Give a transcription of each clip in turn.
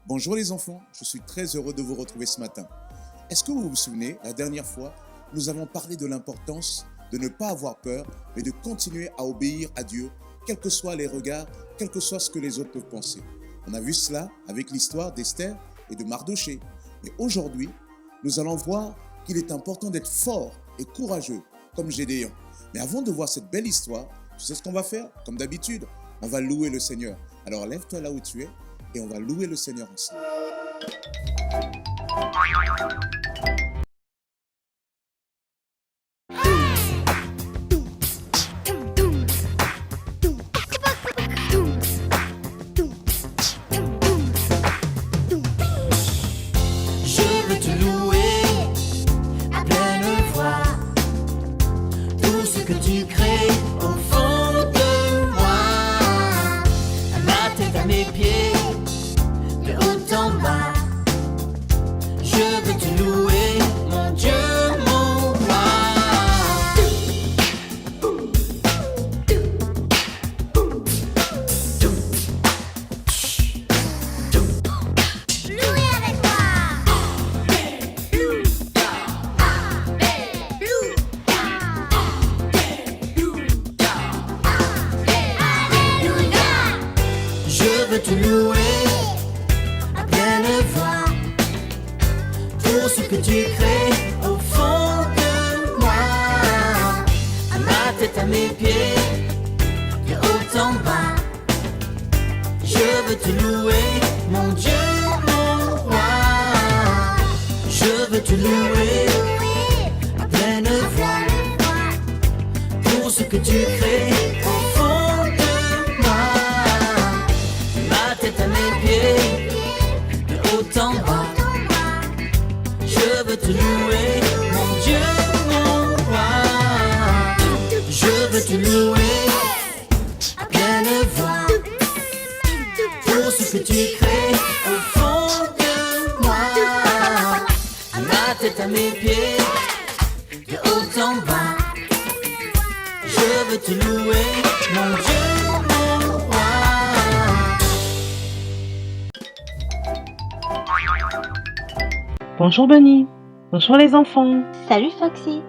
Bonjour les enfants, je suis très heureux de vous retrouver ce matin. Est-ce que vous vous souvenez, la dernière fois, nous avons parlé de l'importance de ne pas avoir peur, mais de continuer à obéir à Dieu, quels que soient les regards, quel que soit ce que les autres peuvent penser. On a vu cela avec l'histoire d'Esther et de Mardochée. Mais aujourd'hui, nous allons voir qu'il est important d'être fort et courageux, comme Gédéon. Mais avant de voir cette belle histoire, tu sais ce qu'on va faire? Comme d'habitude, on va louer le Seigneur. Alors lève-toi là où tu es et on va louer le Seigneur ensemble. Je veux te louer à pleine voix, tout ce que tu crées au fond de moi, à ma tête, à mes pieds, de haut en bas. Je veux te louer, mon Dieu, mon roi. Louez avec moi. Je veux te louer à pleine voix, tout ce que tu crées au fond de moi, à ma tête, à mes pieds, de haut en bas. Je veux te louer, mon Dieu, mon roi. Je veux te louer à pleine voix, tout ce que tu crées au fond de moi, ma tête à mes pieds, de haut en bas. Je veux te louer, mon Dieu, mon roi. Je veux te louer à pleine voix, tout ce que tu crées au fond de moi, à ma tête, à mes pieds, de haut en bas. Je veux te louer, mon Dieu, mon roi. Bonjour Bunny, bonjour les enfants. Salut Foxy,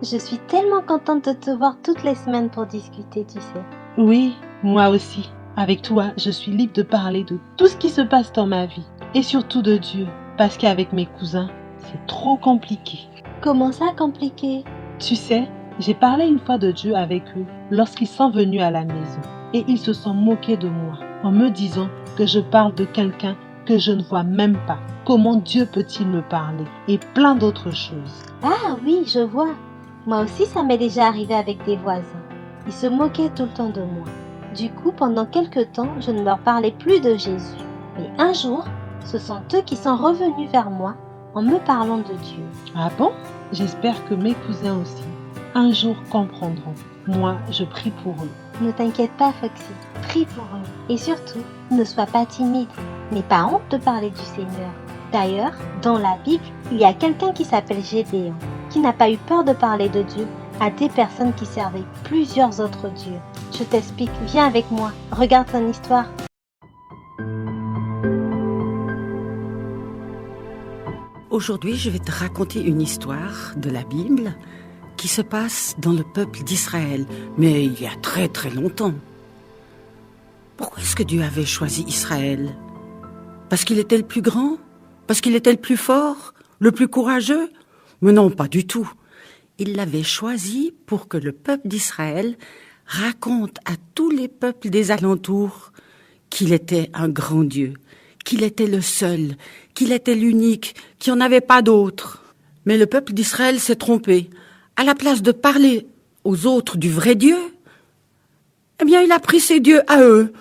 je suis tellement contente de te voir toutes les semaines pour discuter, tu sais. Oui, moi aussi. Avec toi, je suis libre de parler de tout ce qui se passe dans ma vie. Et surtout de Dieu, parce qu'avec mes cousins, c'est trop compliqué. Comment ça compliqué? Tu sais, j'ai parlé une fois de Dieu avec eux lorsqu'ils sont venus à la maison. Et ils se sont moqués de moi en me disant que je parle de quelqu'un que je ne vois même pas. Comment Dieu peut-il me parler? Et plein d'autres choses. Ah oui, je vois. Moi aussi, ça m'est déjà arrivé avec des voisins. Ils se moquaient tout le temps de moi. Du coup, pendant quelque temps, je ne leur parlais plus de Jésus. Mais un jour, ce sont eux qui sont revenus vers moi en me parlant de Dieu. Ah bon? J'espère que mes cousins aussi, un jour comprendront. Moi, je prie pour eux. Ne t'inquiète pas, Foxy. Prie pour eux. Et surtout, ne sois pas timide. N'aie pas honte de parler du Seigneur. D'ailleurs, dans la Bible, il y a quelqu'un qui s'appelle Gédéon, qui n'a pas eu peur de parler de Dieu à des personnes qui servaient plusieurs autres dieux. Je t'explique, viens avec moi, regarde son histoire. Aujourd'hui, je vais te raconter une histoire de la Bible qui se passe dans le peuple d'Israël, mais il y a très très longtemps. Pourquoi est-ce que Dieu avait choisi Israël? Parce qu'il était le plus grand? Parce qu'il était le plus fort? Le plus courageux? Mais non, pas du tout. Il l'avait choisi pour que le peuple d'Israël raconte à tous les peuples des alentours qu'il était un grand Dieu, qu'il était le seul, qu'il était l'unique, qu'il n'y en avait pas d'autre. Mais le peuple d'Israël s'est trompé. À la place de parler aux autres du vrai Dieu, eh bien, il a pris ses dieux à eux.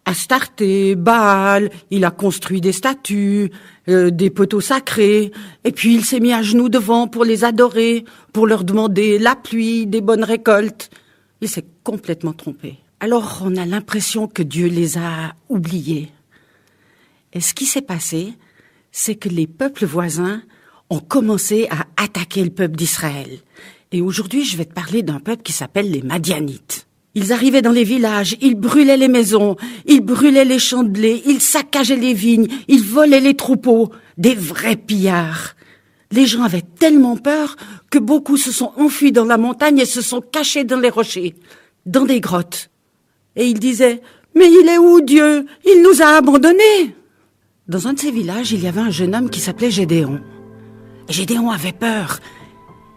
Astarté, Baal, il a construit des statues, des poteaux sacrés, et puis il s'est mis à genoux devant pour les adorer, pour leur demander la pluie, des bonnes récoltes. Il s'est complètement trompé. Alors on a l'impression que Dieu les a oubliés. Et ce qui s'est passé, c'est que les peuples voisins ont commencé à attaquer le peuple d'Israël. Et aujourd'hui, je vais te parler d'un peuple qui s'appelle les Madianites. Ils arrivaient dans les villages, ils brûlaient les maisons, ils brûlaient les champs de blé, ils saccageaient les vignes, ils volaient les troupeaux, des vrais pillards. Les gens avaient tellement peur que beaucoup se sont enfuis dans la montagne et se sont cachés dans les rochers, dans des grottes. Et ils disaient « Mais il est où Dieu? Il nous a abandonnés !» Dans un de ces villages, il y avait un jeune homme qui s'appelait Gédéon. Et Gédéon avait peur.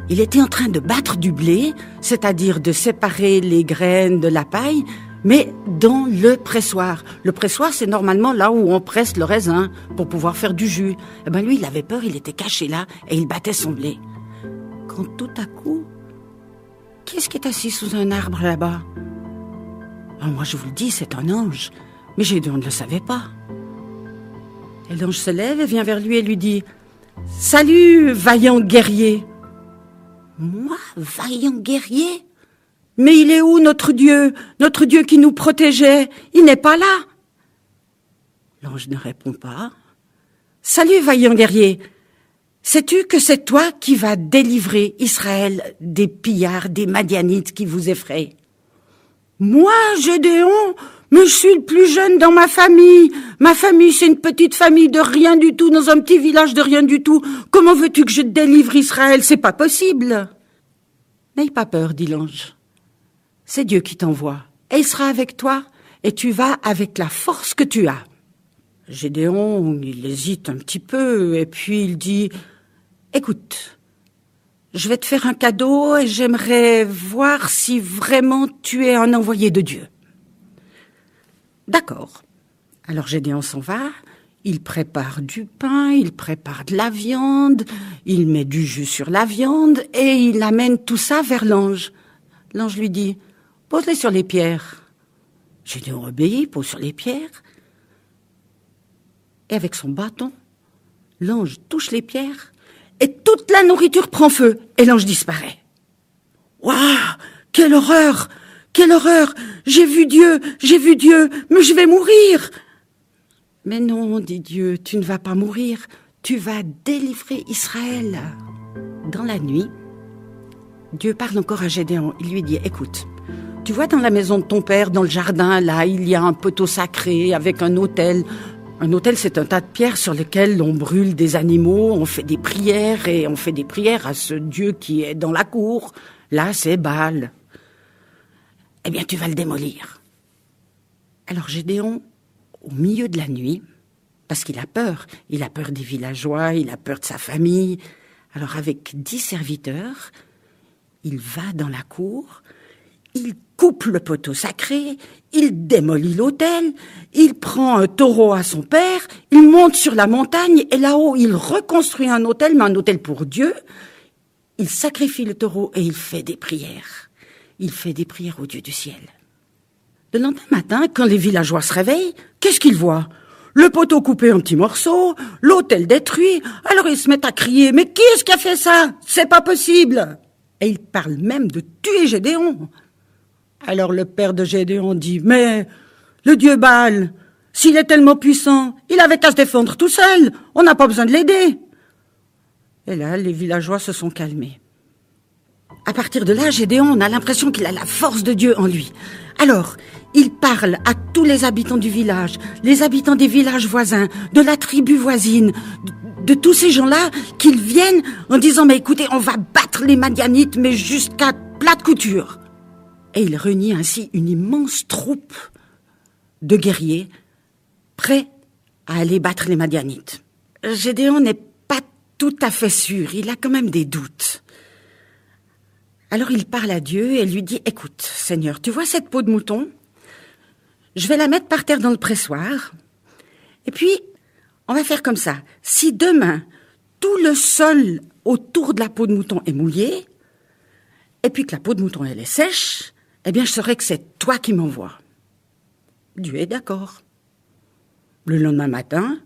Il était en train de battre du blé, c'est-à-dire de séparer les graines de la paille, mais dans le pressoir. Le pressoir, c'est normalement là où on presse le raisin pour pouvoir faire du jus. Eh ben lui, il avait peur, il était caché là et il battait son blé. Quand tout à coup, qui est-ce qui est assis sous un arbre là-bas? Alors moi, je vous le dis, c'est un ange. Mais Gédéon ne le savait pas. Et l'ange se lève et vient vers lui et lui dit « Salut, vaillant guerrier !»« Moi, vaillant guerrier ? Mais il est où notre Dieu qui nous protégeait? Il n'est pas là !» L'ange ne répond pas. « Salut, vaillant guerrier ! Sais-tu que c'est toi qui vas délivrer Israël des pillards, des Madianites qui vous effraient ?»« Moi, Gédéon, mais je suis le plus jeune dans ma famille. Ma famille, c'est une petite famille de rien du tout, dans un petit village de rien du tout. Comment veux-tu que je délivre Israël? C'est pas possible. » « N'aie pas peur, dit l'ange. C'est Dieu qui t'envoie, et il sera avec toi, et tu vas avec la force que tu as. » Gédéon, il hésite un petit peu, et puis il dit « Écoute, je vais te faire un cadeau, et j'aimerais voir si vraiment tu es un envoyé de Dieu. » D'accord. Alors Gédéon s'en va, il prépare du pain, il prépare de la viande, il met du jus sur la viande et il amène tout ça vers l'ange. L'ange lui dit « Pose-les sur les pierres. » Gédéon obéit, pose sur les pierres. Et avec son bâton, l'ange touche les pierres et toute la nourriture prend feu et l'ange disparaît. « Waouh, quelle horreur! Quelle horreur! J'ai vu Dieu, mais je vais mourir !» « Mais non, dit Dieu, tu ne vas pas mourir, tu vas délivrer Israël. » Dans la nuit, Dieu parle encore à Gédéon. Il lui dit, écoute, tu vois dans la maison de ton père, dans le jardin, là, il y a un poteau sacré avec un autel. Un autel, c'est un tas de pierres sur lesquelles on brûle des animaux, on fait des prières, et on fait des prières à ce Dieu qui est dans la cour. Là, c'est Baal. Eh bien, tu vas le démolir. Alors Gédéon, au milieu de la nuit, parce qu'il a peur des villageois, il a peur de sa famille. Alors avec 10 serviteurs, il va dans la cour, il coupe le poteau sacré, il démolit l'autel, il prend un taureau à son père, il monte sur la montagne et là-haut il reconstruit un autel, mais un autel pour Dieu. Il sacrifie le taureau et il fait des prières. Il fait des prières au Dieu du ciel. Le lendemain matin, quand les villageois se réveillent, qu'est-ce qu'ils voient? Le poteau coupé en petits morceaux, l'autel détruit. Alors ils se mettent à crier « Mais qui est-ce qui a fait ça? C'est pas possible !» Et ils parlent même de tuer Gédéon. Alors le père de Gédéon dit « Mais le dieu Baal, s'il est tellement puissant, il avait qu'à se défendre tout seul. On n'a pas besoin de l'aider. » Et là, les villageois se sont calmés. À partir de là, Gédéon, on a l'impression qu'il a la force de Dieu en lui. Alors, il parle à tous les habitants du village, les habitants des villages voisins, de la tribu voisine, de tous ces gens-là, qu'ils viennent en disant « Mais écoutez, on va battre les Madianites, mais jusqu'à plat de couture. » Et il réunit ainsi une immense troupe de guerriers prêts à aller battre les Madianites. Gédéon n'est pas tout à fait sûr, il a quand même des doutes. Alors il parle à Dieu et lui dit « Écoute, Seigneur, tu vois cette peau de mouton? Je vais la mettre par terre dans le pressoir. Et puis, on va faire comme ça. Si demain, tout le sol autour de la peau de mouton est mouillé, et puis que la peau de mouton elle est sèche, eh bien je saurai que c'est toi qui m'envoies. » Dieu est d'accord. Le lendemain matin,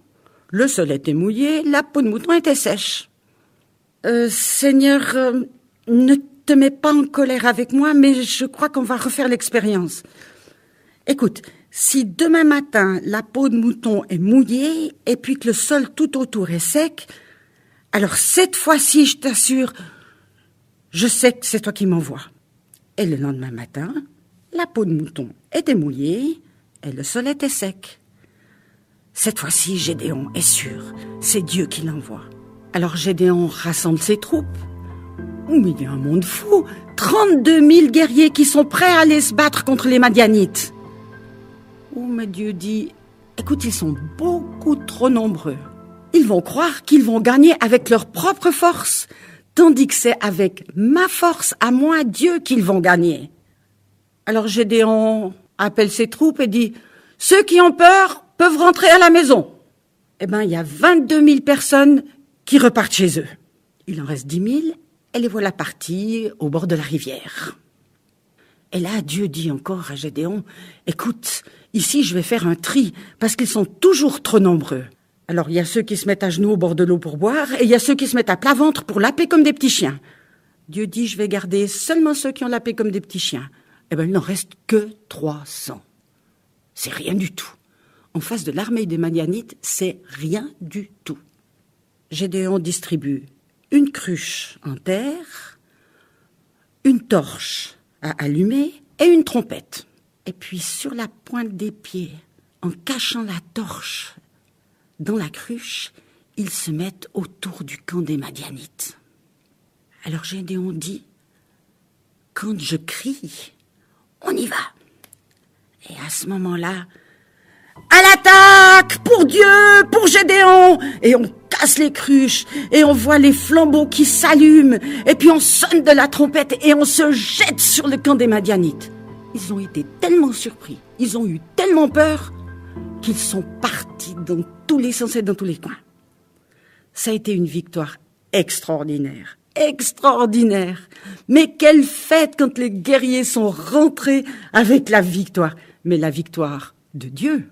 le sol était mouillé, la peau de mouton était sèche. Seigneur, ne te mets pas en colère avec moi, mais je crois qu'on va refaire l'expérience. Écoute, si demain matin, la peau de mouton est mouillée et puis que le sol tout autour est sec, alors cette fois-ci, je t'assure, je sais que c'est toi qui m'envoies. Et le lendemain matin, La peau de mouton était mouillée et le sol était sec. Cette fois-ci, Gédéon est sûr, c'est Dieu qui l'envoie. Alors Gédéon rassemble ses troupes. Oh, mais il y a un monde fou, 32 000 guerriers qui sont prêts à aller se battre contre les Madianites. Oh, mais Dieu dit, écoute, ils sont beaucoup trop nombreux. Ils vont croire qu'ils vont gagner avec leur propre force, tandis que c'est avec ma force, à moi, Dieu, qu'ils vont gagner. Alors Gédéon appelle ses troupes et dit, ceux qui ont peur peuvent rentrer à la maison. Eh bien, il y a 22 000 personnes qui repartent chez eux. Il en reste 10 000 et les voilà partis au bord de la rivière. Et là, Dieu dit encore à Gédéon, écoute, ici je vais faire un tri parce qu'ils sont toujours trop nombreux. Alors il y a ceux qui se mettent à genoux au bord de l'eau pour boire et il y a ceux qui se mettent à plat ventre pour laper comme des petits chiens. Dieu dit, je vais garder seulement ceux qui ont lapé comme des petits chiens. Eh bien, il n'en reste que 300. C'est rien du tout. En face de l'armée des Madianites, c'est rien du tout. Gédéon distribue une cruche en terre, une torche à allumer et une trompette. Et puis sur la pointe des pieds, en cachant la torche dans la cruche, ils se mettent autour du camp des Madianites. Alors Gédéon dit, quand je crie, on y va. Et à ce moment-là, à l'attaque, pour Dieu, pour Gédéon. Et on casse les cruches, et on voit les flambeaux qui s'allument, et puis on sonne de la trompette, et on se jette sur le camp des Madianites. Ils ont été tellement surpris, ils ont eu tellement peur, qu'ils sont partis dans tous les sens et dans tous les coins. Ça a été une victoire extraordinaire. Extraordinaire. Mais quelle fête quand les guerriers sont rentrés avec la victoire. Mais la victoire de Dieu.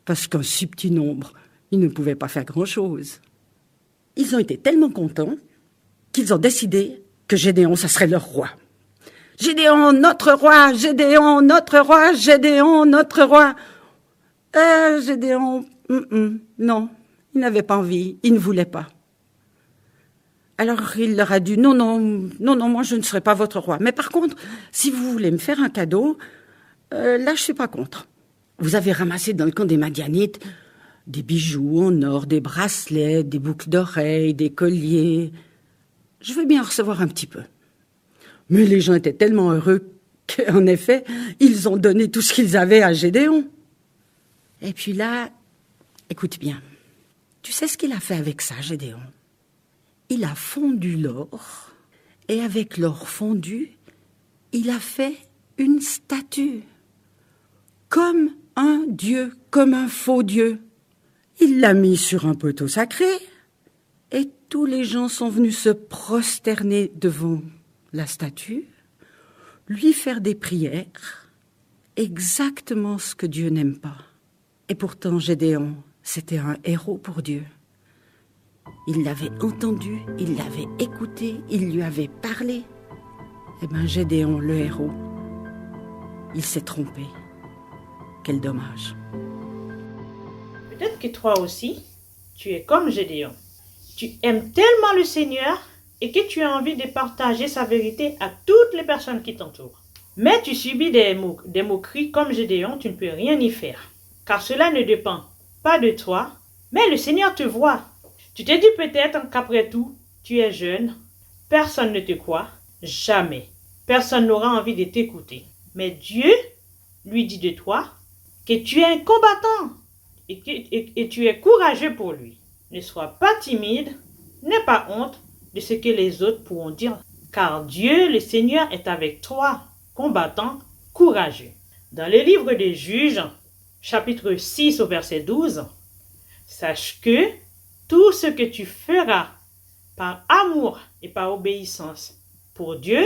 Parce qu'un si petit nombre, ils ne pouvaient pas faire grand-chose. Ils ont été tellement contents qu'ils ont décidé que Gédéon, ça serait leur roi. Gédéon, notre roi, Gédéon, notre roi, Gédéon, notre roi. Gédéon, non, il n'avait pas envie, il ne voulait pas. Alors il leur a dit, non, moi je ne serai pas votre roi. Mais par contre, si vous voulez me faire un cadeau, là je suis pas contre. Vous avez ramassé dans le camp des Madianites des bijoux en or, des bracelets, des boucles d'oreilles, des colliers. Je veux bien en recevoir un petit peu. Mais les gens étaient tellement heureux qu'en effet, ils ont donné tout ce qu'ils avaient à Gédéon. Et puis là, écoute bien, tu sais ce qu'il a fait avec ça, Gédéon? Il a fondu l'or, et avec l'or fondu, il a fait une statue, comme un dieu, comme un faux dieu. Il l'a mis sur un poteau sacré, et tous les gens sont venus se prosterner devant la statue, lui faire des prières, exactement ce que Dieu n'aime pas. Et pourtant, Gédéon, c'était un héros pour Dieu. Il l'avait entendu, il l'avait écouté, il lui avait parlé. Eh bien, Gédéon, le héros, il s'est trompé. Quel dommage. Peut-être que toi aussi, tu es comme Gédéon. Tu aimes tellement le Seigneur et que tu as envie de partager sa vérité à toutes les personnes qui t'entourent. Mais tu subis des moqueries comme Gédéon, tu ne peux rien y faire. Car cela ne dépend pas de toi, mais le Seigneur te voit. Tu te dis peut-être qu'après tout, tu es jeune, personne ne te croit, jamais. Personne n'aura envie de t'écouter. Mais Dieu lui dit de toi que tu es un combattant et tu es courageux pour lui. Ne sois pas timide, n'aie pas honte de ce que les autres pourront dire, car Dieu, le Seigneur, est avec toi, combattant, courageux. Dans le livre des Juges, chapitre 6 au verset 12, sache que tout ce que tu feras par amour et par obéissance pour Dieu,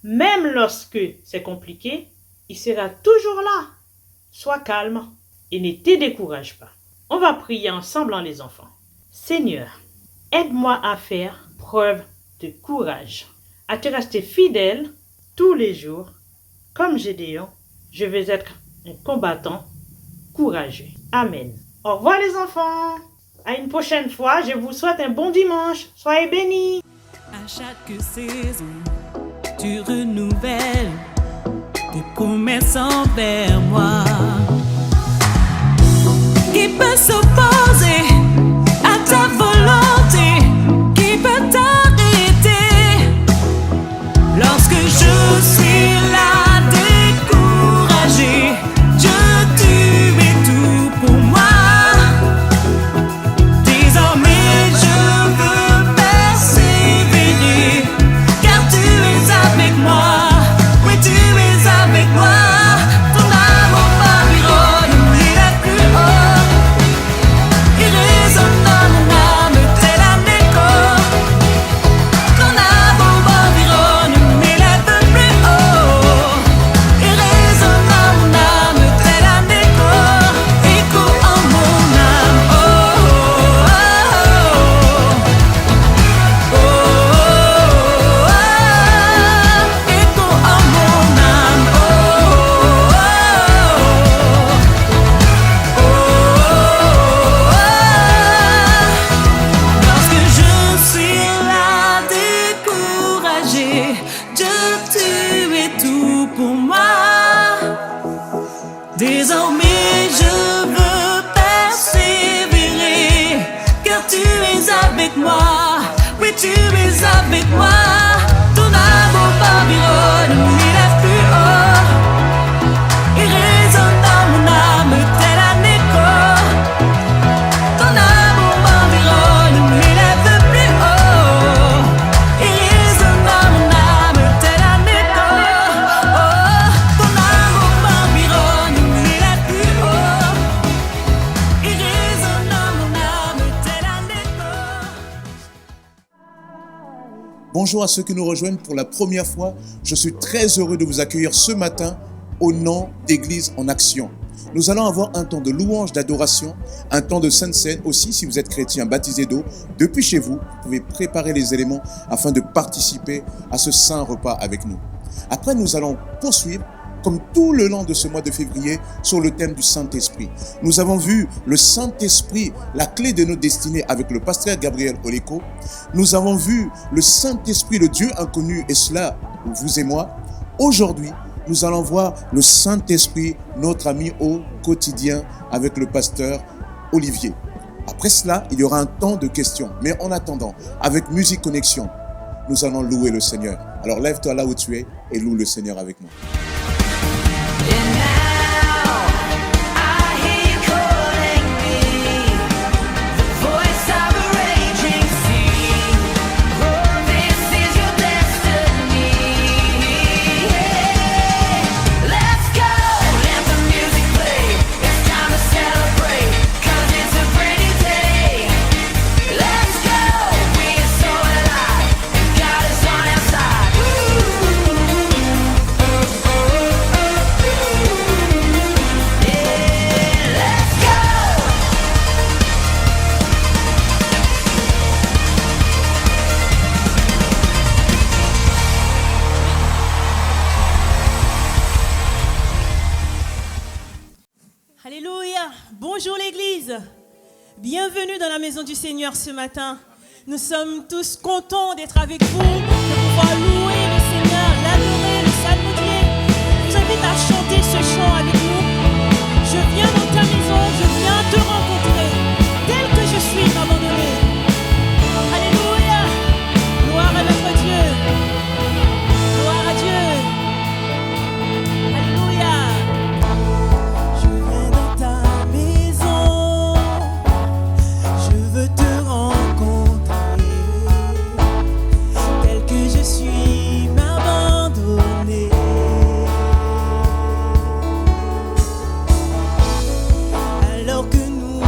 même lorsque c'est compliqué, il sera toujours là. Sois calme et ne te décourage pas. On va prier ensemble, les enfants. Seigneur, aide-moi à faire preuve de courage, à te rester fidèle tous les jours. Comme Gédéon, je vais être un combattant courageux. Amen. Au revoir les enfants. À une prochaine fois. Je vous souhaite un bon dimanche. Soyez bénis. À chaque saison, tu renouvelles tes promesses envers moi. Qui peut s'opposer à ta volonté? Qui peut t'arrêter lorsque je suis là découragé? Dieu, tu es tout pour moi. Désormais je veux persévérer, car tu es avec moi. Oui, tu es avec moi. Ton amour m'environne, il est plus haut. Il résonne dans mon âme tel un écho. Ton amour m'environne, il est plus haut. Il résonne dans mon âme tel un écho. Écho en mon âme. Oh, oh, oh, oh, oh, oh. Écho en mon âme. Oh, oh, oh, oh. Lorsque je suis là découragé, Dieu, tu es tout pour moi. Désormais je veux persévérer, car tu es avec moi. Oui, tu es avec moi. Ton amour m'environne, il est plus haut. Il résonne dans mon âme tel un écho. Ton amour m'environne, il est plus haut. Il résonne dans mon âme tel un écho. Oh, ton amour m'environne, il est plus haut. Il résonne dans mon âme tel un écho. Bonjour à ceux qui nous rejoignent pour la première fois. Je suis très heureux de vous accueillir ce matin au nom d'Église en Action. Nous allons avoir un temps de louange, d'adoration, un temps de Sainte Seine aussi. Si vous êtes chrétien baptisé d'eau, depuis chez vous, vous pouvez préparer les éléments afin de participer à ce saint repas avec nous. Après, nous allons poursuivre, comme tout le long de ce mois de février, sur le thème du Saint-Esprit. Nous avons vu le Saint-Esprit, la clé de nos destinées, avec le pasteur Gabriel Oleko. Nous avons vu le Saint-Esprit, le Dieu inconnu, et cela, vous et moi. Aujourd'hui, nous allons voir le Saint-Esprit, notre ami au quotidien, avec le pasteur Olivier. Après cela, il y aura un temps de questions. Mais en attendant, avec Musique Connexion, nous allons louer le Seigneur. Alors lève-toi là où tu es et loue le Seigneur avec moi. And now I hear you calling me, the voice of a raging sea. Oh, this is your destiny. Let's go, let the music play. It's time to celebrate, 'cause it's a pretty day. Let's go, we are so alive, and God is on our side. Alléluia. Bonjour l'Église. Bienvenue dans la maison du Seigneur ce matin. Nous sommes tous contents d'être avec vous, de pouvoir louer le Seigneur, l'adorer, le saluer. Je vous invite à chanter ce chant avec nous. Je viens dans ta maison, je viens te rencontrer, tel que je suis abandonné. Alléluia. Gloire à notre Dieu. Gloire à Dieu. Alléluia. Je viens dans ta maison, je veux te rencontrer, tel que je suis m'abandonner. Alors que nous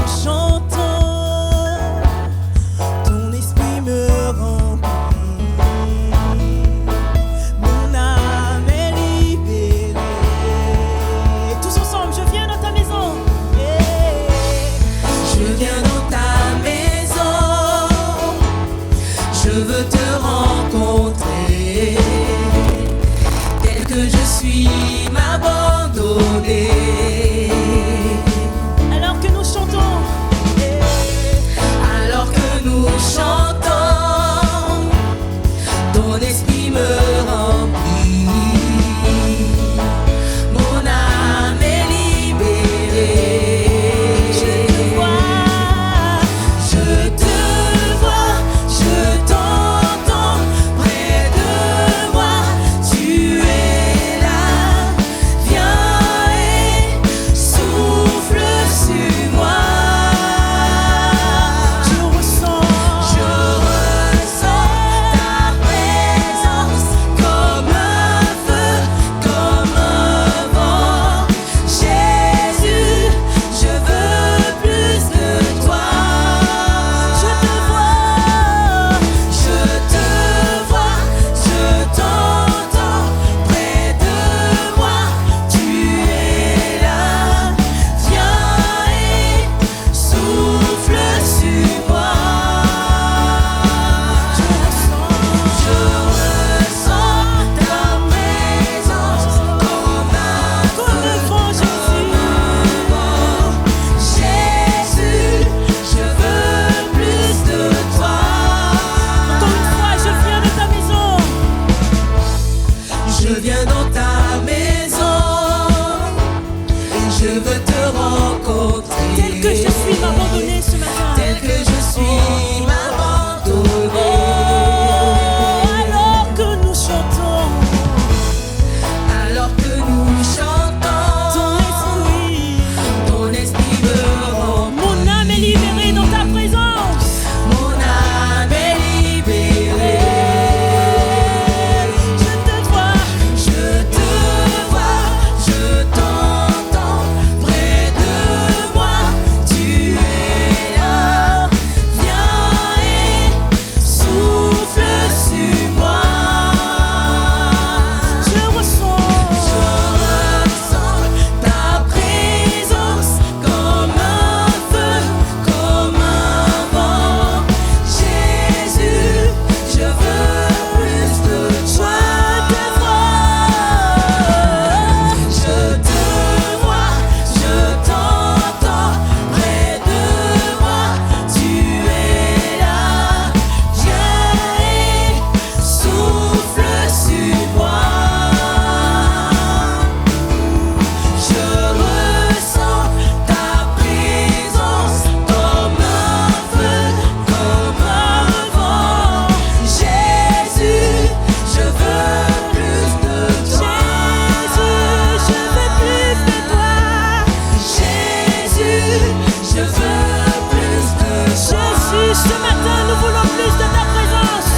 ce matin, nous voulons plus de ta présence.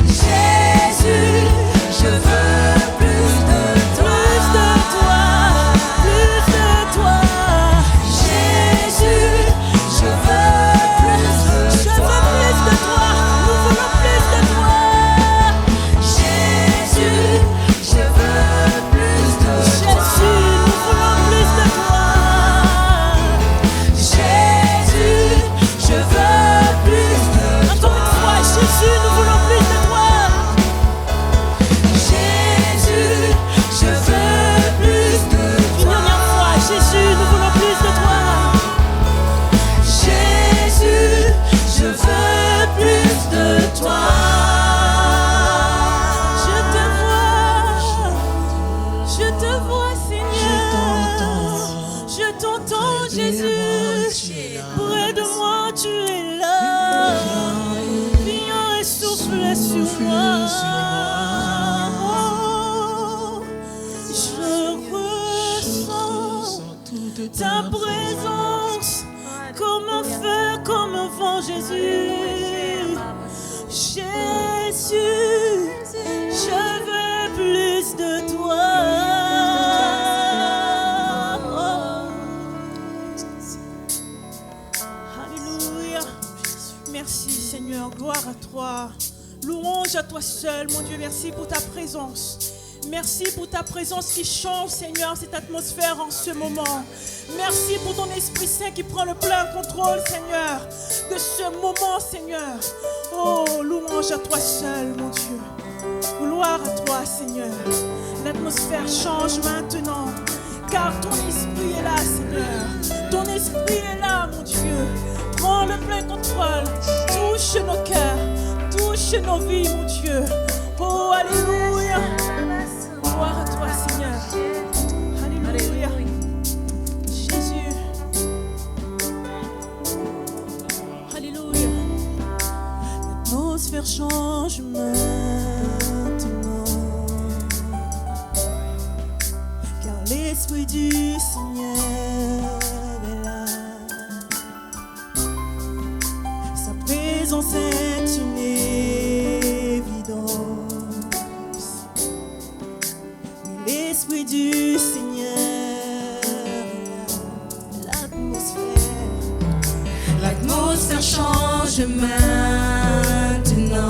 Jésus, je veux plus de toi. Plus de toi. Jésus, je veux plus de Je toi. veux plus de toi. Nous voulons plus de toi. Jésus, je veux plus de toi. Jésus, nous voulons plus de toi. Jésus, je veux plus de Encore une fois, Jésus, nous voulons plus de toi. Jésus, je veux plus de Une dernière fois, Jésus, nous voulons plus de toi. Jésus, je veux plus de toi. Je te vois, Seigneur. Je t'entends, Jésus. Près de moi, tu es là. Viens et souffle sur moi. Oh, je ressens ta présence comme un feu, comme un vent, Jésus. Jésus, je veux plus de toi. Alléluia. Merci Seigneur, gloire à toi. Louange à toi seul, mon Dieu. Merci pour ta présence. Merci pour ta présence qui change, Seigneur, cette atmosphère en ce moment. Merci pour ton Esprit Saint qui prend le plein contrôle, Seigneur, de ce moment, Seigneur. Oh, louange à toi seul, mon Dieu. Gloire à toi, Seigneur. L'atmosphère change maintenant, car ton Esprit est là, Seigneur. Ton Esprit est là, mon Dieu. Prends le plein contrôle. Touche nos cœurs, touche nos vies, mon Dieu. Oh, alléluia. Gloire à toi, Seigneur. Alléluia. Jésus. Alléluia. L'atmosphère change maintenant, car l'Esprit du Seigneur est là. Sa présence est une évidence. L'Esprit du Seigneur est là. L'atmosphère change maintenant,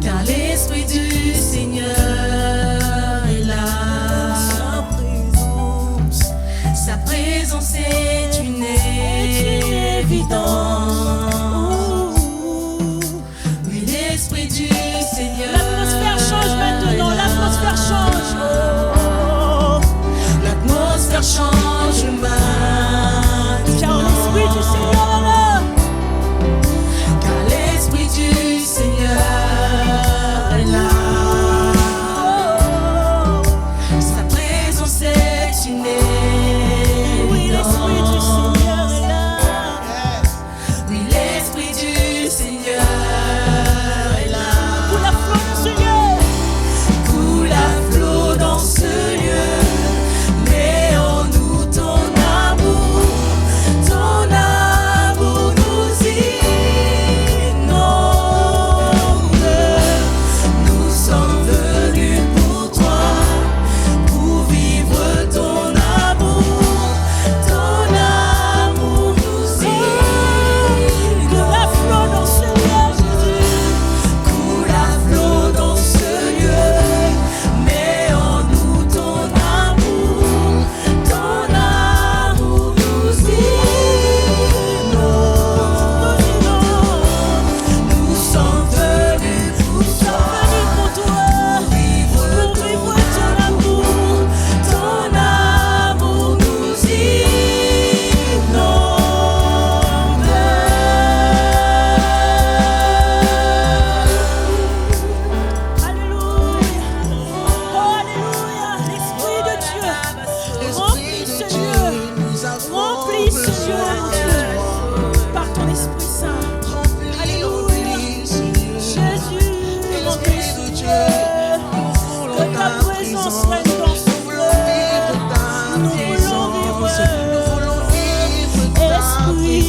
car l'Esprit du Seigneur est là. Sa présence est une évidence. Oui, l'Esprit du Seigneur. L'atmosphère change maintenant, l'atmosphère change. Oh, L'atmosphère change maintenant, car l'Esprit du Seigneur est là. car l'Esprit du Seigneur est là. Oh, Sa présence est une oui, l'Esprit du Seigneur est là. Oui, l'Esprit du Seigneur est là. Coule à flot de ce lieu. Coule à flot dans ce lieu. Mets en nous ton amour nous inonde. Nous sommes venus pour toi, pour vivre ton amour nous inonde. Coule à flot dans ce lieu, Jésus. Coule à flot dans ce lieu, mets en nous ton amour nous inonde. Nous sommes venus pour toi, Pour toi, vivre pour vivre ton amour. nous inonde. Alléluia. Oh, alléluia. L'Esprit de Dieu remplit ce lieu. Remplis ce lieu, mon Dieu, par ton Esprit Saint. Alléluia. Jésus, remplis ce lieu. Que ta présence règne dans ce lieu. Nous voulons vivre. Esprit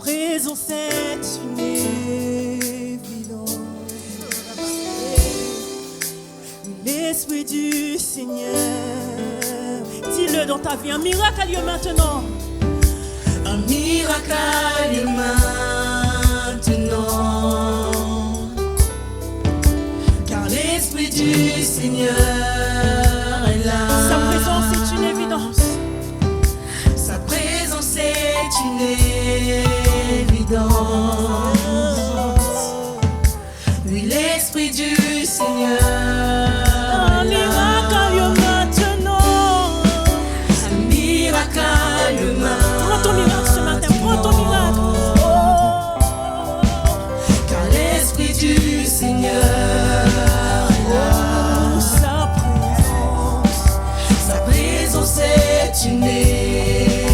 présence est une évidence. L'Esprit du Seigneur, dis-le dans ta vie, un miracle a lieu maintenant. Un miracle a lieu maintenant, car l'Esprit du Seigneur est là. Sa présence est une évidence. Sa présence est une évidence. Oui, l'Esprit du Seigneur. Un miracle a lieu maintenant. Un miracle a lieu maintenant. Prends ton miracle ce matin, prends ton miracle. Car l'Esprit du Seigneur est là. Sa présence est une évidence.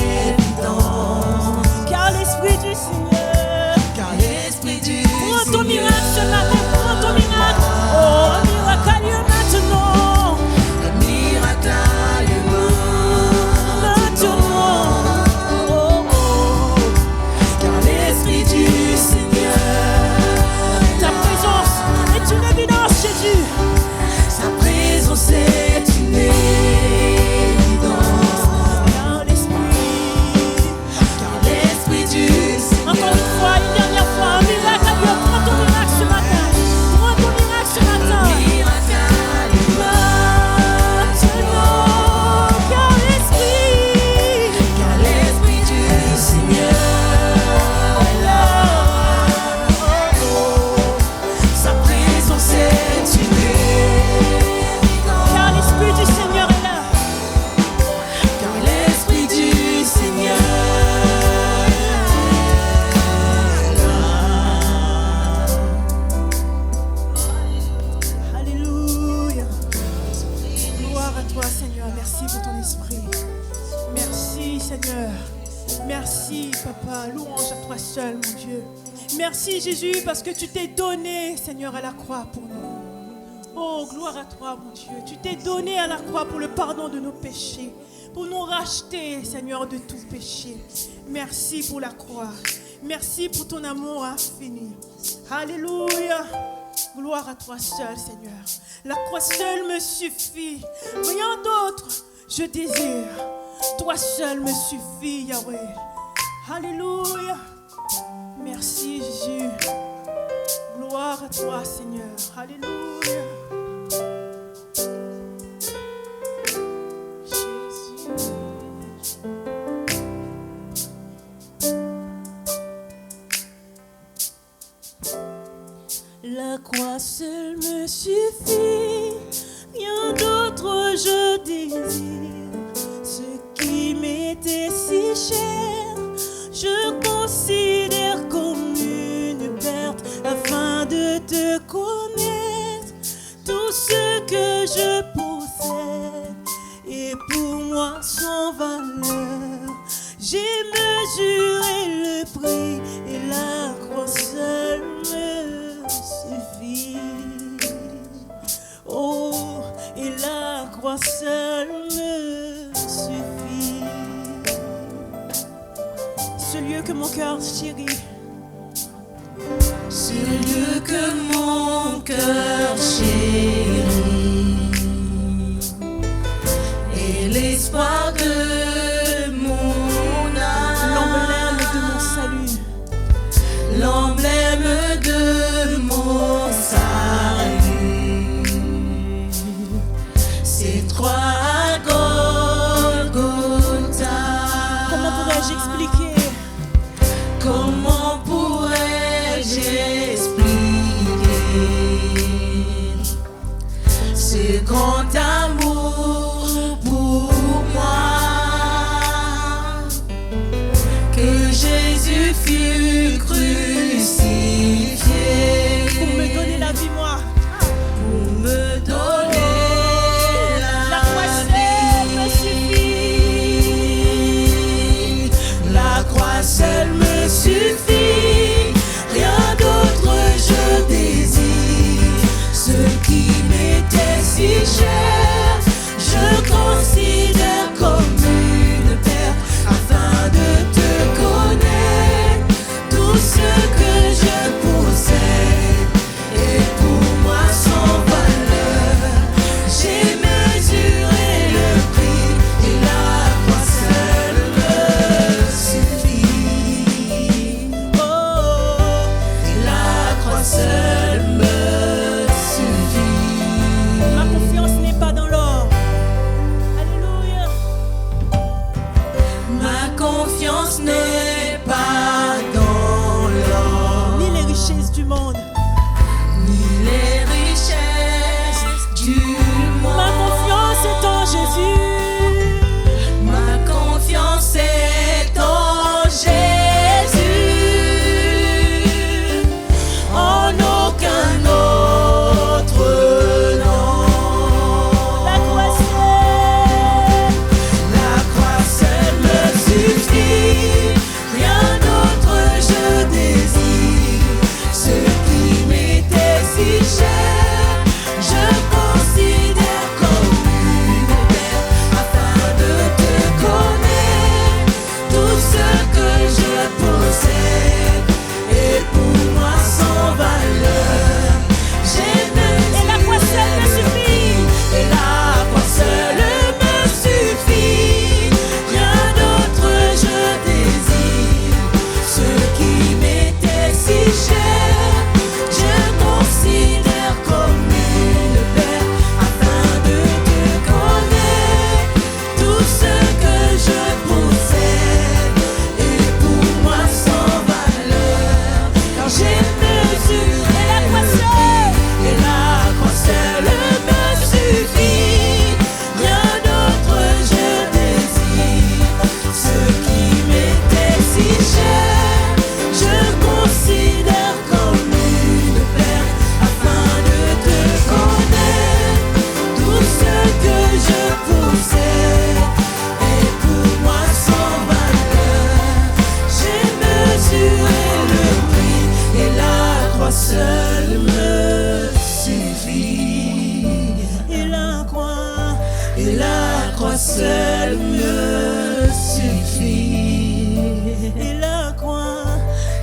Car l'Esprit du Seigneur. Car l'Esprit du Prends ton Seigneur miracle ce matin, prends ton miracle. Oh, un miracle a lieu maintenant. un miracle a lieu Maintenant. Oh, oh. car l'Esprit du Seigneur Ta présence est une évidence, Jésus. sa présence est une évidence. Car l'Esprit. Car l'Esprit du Encore Seigneur une fois, une dernière fois, un miracle a lieu. Prends ton miracle ce matin. Prends ton miracle ce matin. miracle a lieu Maintenant. Car l'Esprit. car l'Esprit du Seigneur est là. Sa présence est une évidence. Car l'Esprit du Seigneur est là. Car l'Esprit du Seigneur est là. Alléluia. Gloire à toi, Seigneur. Merci pour ton esprit. Merci, Seigneur. Merci, Papa. Louange à toi seul, mon Dieu. Merci, Jésus, parce que tu t'es donné, Seigneur, à la croix pour nous. Oh, gloire à toi, mon Dieu. Tu t'es donné à la croix pour le pardon de nos péchés, pour nous racheter, Seigneur, de tout péché. Merci pour la croix. Merci pour ton amour infini. Alléluia. Gloire à toi seul, Seigneur. La croix seule me suffit. Rien d'autre je désire. Toi seul me suffit, Yahweh. Alléluia. Merci, Jésus. Gloire à toi, Seigneur. Alléluia. Jésus. La croix seule me suffit, rien d'autre je désire. Ce qui m'était si cher, je considère comme une perte afin de te connaître. Tout ce que je possède est pour moi sans valeur. J'ai mesuré le prix et la croix seule me suffit. Oh, et la croix seule me suffit. Ce lieu que mon cœur chérit, Ce lieu que mon cœur chérit et l'espoir de mon âme, l'emblème de mon salut, l'emblème de mon salut. C'est croix à Golgotha. comment pourrais-je expliquer Comment pourrais-je expliquer ce grand amour pour moi, que Jésus fut crucifié pour me donner la vie, moi? pour me donner La croix seule me suffit. La croix seule me suffit, rien d'autre je désire. Ce qui m'était si cher,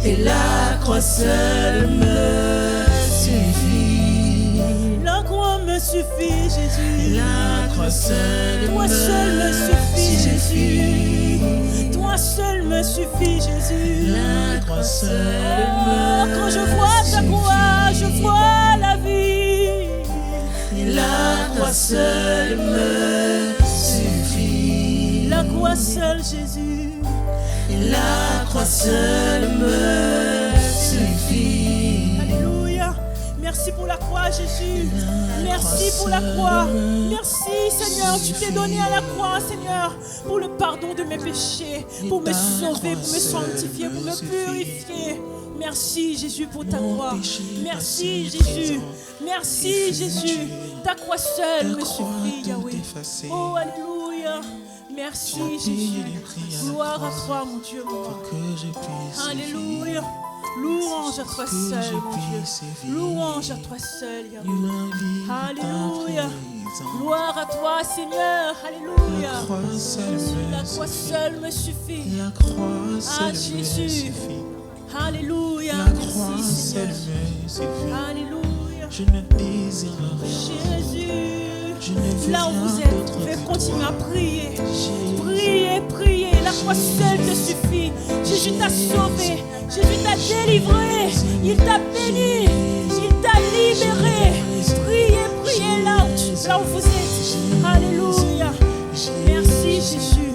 Et la croix seule me suffit. La croix me suffit, Jésus. La croix seule Toi seul me suffit, Jésus. Toi seul me suffit, Jésus. La croix seule Oh, me quand je vois ta croix, je vois la vie. La croix seule me suffit. La croix seule, Jésus. La croix seule me suffit. Alléluia. Merci pour la croix, Jésus. Merci pour la croix. Merci, Seigneur. Tu t'es donné à la croix, Seigneur, pour le pardon de mes péchés, pour me sauver, pour me sanctifier, pour me purifier. Merci, Jésus, pour ta croix. Merci, Jésus. Merci, Jésus. Ta croix seule me suffit, Yahweh. Oh, alléluia. Merci, Jésus. Gloire à toi, mon Dieu, mon roi. Alléluia. Louange à toi seul, mon Dieu. Louange à toi seul, Yahweh. Alléluia. Gloire à toi, Seigneur. Alléluia. La croix seule me suffit. La croix Ah, seule me Jésus. suffit. Alléluia. La croix Merci, seule Seigneur. me suffit. Alléluia. Je ne désire rien. Jésus. Je ne veux Là où rien vous êtes, d'autre vous pouvez que continuer toi. à prier. Jésus. Priez, priez. La croix seule te suffit. Jésus t'a sauvé. Jésus t'a délivré. Il t'a béni. Il t'a libéré. Priez, priez là où vous êtes. Alléluia. Merci Jésus.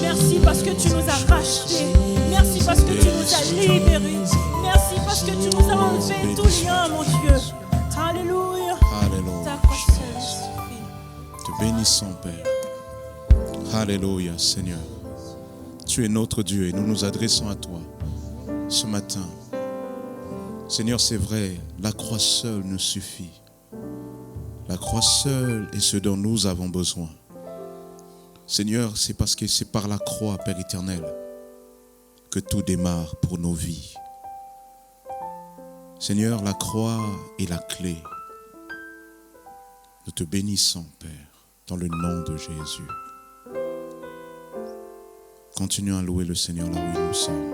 Merci parce que tu nous as rachetés. Merci parce que tu nous as libérés. Merci parce que tu nous as enlevé tout lien, mon Dieu. Alléluia. Alléluia. Ta croix seule suffit. Te bénissons, Père. Alléluia, Seigneur. Tu es notre Dieu et nous nous adressons à toi ce matin. Seigneur, c'est vrai, la croix seule nous suffit. La croix seule est ce dont nous avons besoin. Seigneur, c'est parce que c'est par la croix, Père éternel, que tout démarre pour nos vies. Seigneur, la croix est la clé. Nous te bénissons, Père, dans le nom de Jésus. Continuons à louer le Seigneur là où nous sommes.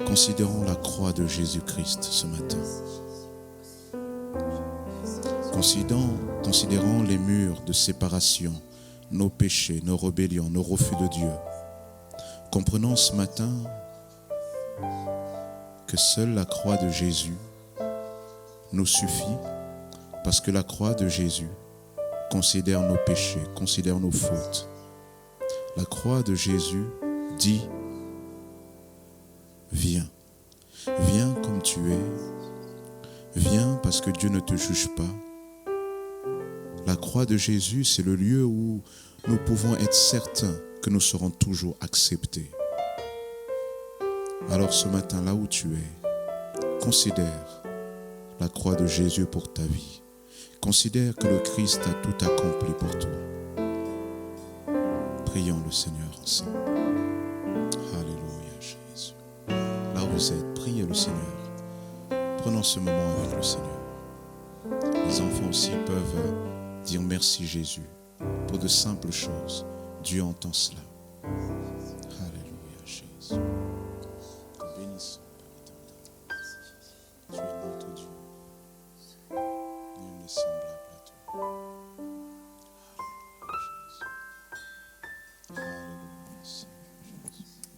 Considérons la croix de Jésus-Christ ce matin. Considérons les murs de séparation, nos péchés, nos rébellions, nos refus de Dieu. Comprenons ce matin que seule la croix de Jésus nous suffit parce que la croix de Jésus considère nos péchés, considère nos fautes. La croix de Jésus dit: viens, viens comme tu es, viens parce que Dieu ne te juge pas. La croix de Jésus, c'est le lieu où nous pouvons être certains que nous serons toujours acceptés. Alors ce matin, là où tu es, considère la croix de Jésus pour ta vie. Considère que le Christ a tout accompli pour toi. Prions le Seigneur ensemble. Alléluia, Jésus. Là où vous êtes, priez le Seigneur. Prenons ce moment avec le Seigneur. Les enfants aussi peuvent dire merci Jésus pour de simples choses. Dieu entend cela. Alléluia, Jésus. Te bénissons, Père éternel. Tu es notre Dieu. Nul n'est semblable à toi. Alléluia, Jésus. Alléluia, Seigneur Jésus.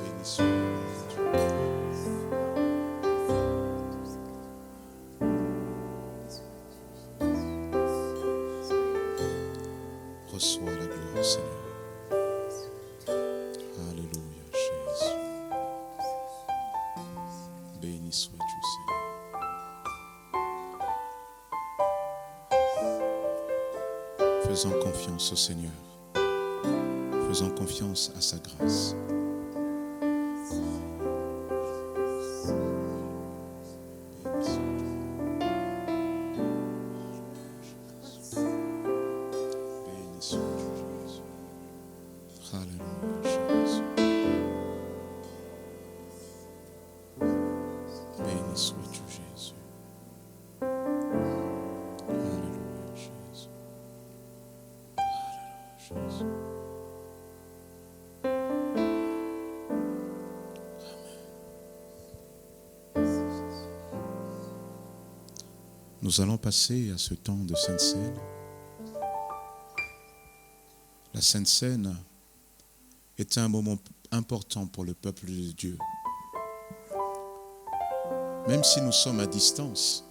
Bénissons le nom de Dieu. Reçois la gloire, Seigneur. Alléluia, Jésus. Béni sois-tu, Seigneur. Faisons confiance au Seigneur. Faisons confiance à sa grâce. Béni sois-tu. Béni sois-tu, Jésus. Alléluia, Jésus. Béni sois-tu, Jésus. Alléluia, Jésus. Alléluia, Jésus. Nous allons passer à ce temps de Sainte Seine. La Sainte Seine est un moment important pour le peuple de Dieu. Même si nous sommes à distance,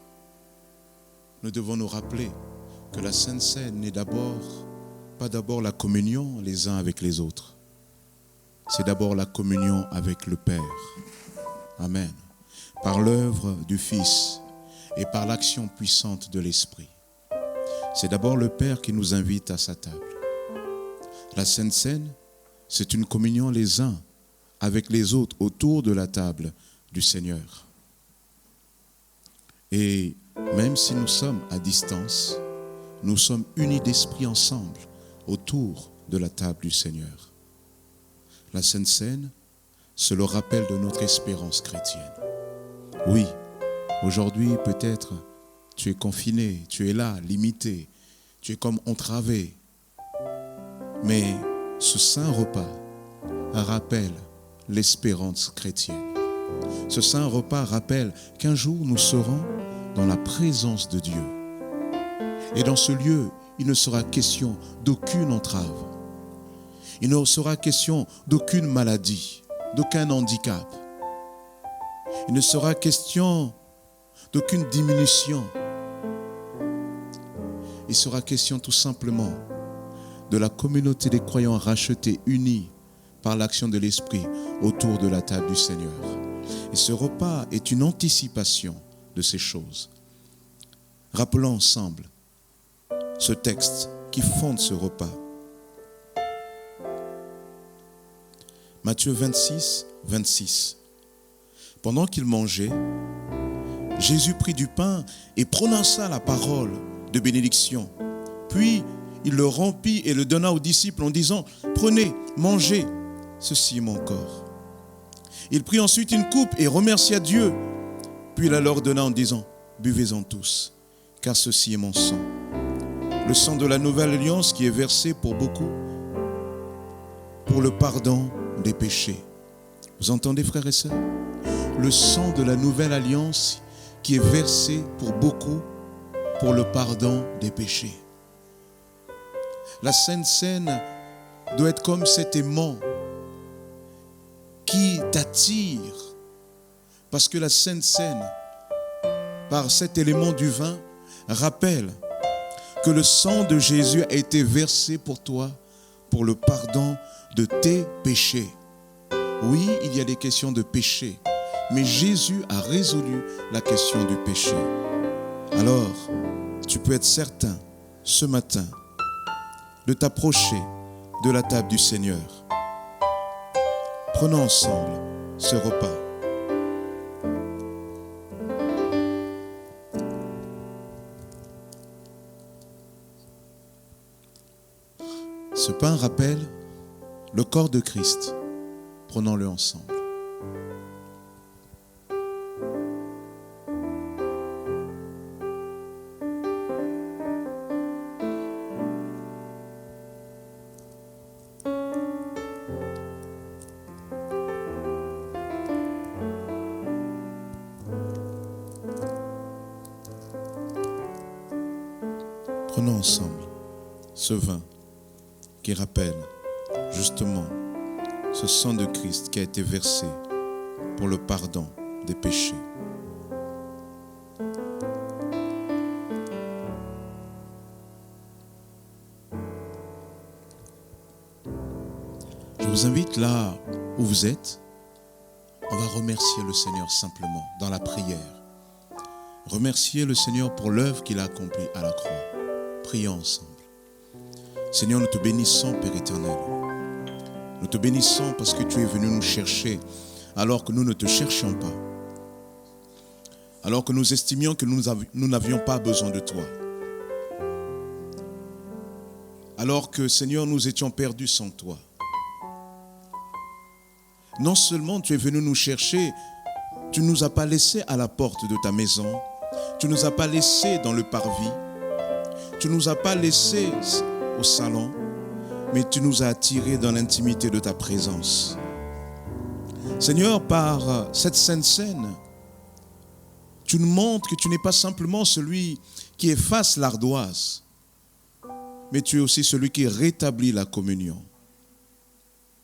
nous devons nous rappeler que la Sainte Seine n'est pas d'abord la communion les uns avec les autres. C'est d'abord la communion avec le Père. Amen. Par l'œuvre du Fils et par l'action puissante de l'Esprit. C'est d'abord le Père qui nous invite à sa table. La Sainte Seine, c'est une communion les uns avec les autres autour de la table du Seigneur. Et même si nous sommes à distance, nous sommes unis d'esprit ensemble autour de la table du Seigneur. La Sainte Seine, c'est le rappel de notre espérance chrétienne. Oui, aujourd'hui peut-être tu es confiné, tu es là, limité, tu es comme entravé. Mais ce saint repas rappelle l'espérance chrétienne. Ce saint repas rappelle qu'un jour nous serons dans la présence de Dieu. Et dans ce lieu, il ne sera question d'aucune entrave. Il ne sera question d'aucune maladie, d'aucun handicap. Il ne sera question d'aucune diminution. Il sera question tout simplement de la communauté des croyants rachetés, unis par l'action de l'Esprit autour de la table du Seigneur. Et ce repas est une anticipation de ces choses. Rappelons ensemble ce texte qui fonde ce repas. Matthieu 26, 26. Pendant qu'il mangeait, Jésus prit du pain et prononça la parole de bénédiction. Puis il le rompit et le donna aux disciples en disant « Prenez, mangez, ceci est mon corps. » Il prit ensuite une coupe et remercia Dieu. Puis il la leur donna en disant « Buvez-en tous, car ceci est mon sang. Le sang de la nouvelle alliance qui est versé pour beaucoup, pour le pardon des péchés. » Vous entendez, frères et sœurs? Le sang de la nouvelle alliance qui est versé pour beaucoup, pour le pardon des péchés. La Sainte Seine doit être comme cet aimant qui t'attire, parce que la Sainte Seine, par cet élément du vin, rappelle que le sang de Jésus a été versé pour toi, pour le pardon de tes péchés. Oui, il y a des questions de péché, mais Jésus a résolu la question du péché. Alors, tu peux être certain, ce matin, de t'approcher de la table du Seigneur. Prenons ensemble ce repas. Ce pain rappelle le corps de Christ. Prenons-le ensemble. Prenons ensemble ce vin qui rappelle justement ce sang de Christ qui a été versé pour le pardon des péchés. Je vous invite là où vous êtes, on va remercier le Seigneur simplement dans la prière. Remercier le Seigneur pour l'œuvre qu'il a accomplie à la croix. Prions ensemble. Seigneur, nous te bénissons, Père éternel. Nous te bénissons parce que tu es venu nous chercher alors que nous ne te cherchions pas. Alors que nous estimions que nous n'avions pas besoin de toi. Alors que, Seigneur, nous étions perdus sans toi. Non seulement tu es venu nous chercher, Tu ne nous as pas laissés à la porte de ta maison. Tu ne nous as pas laissés dans le parvis. Tu ne nous as pas laissés au salon, mais tu nous as attirés dans l'intimité de ta présence. Seigneur, par cette sainte scène, tu nous montres que tu n'es pas simplement celui qui efface l'ardoise, mais tu es aussi celui qui rétablit la communion.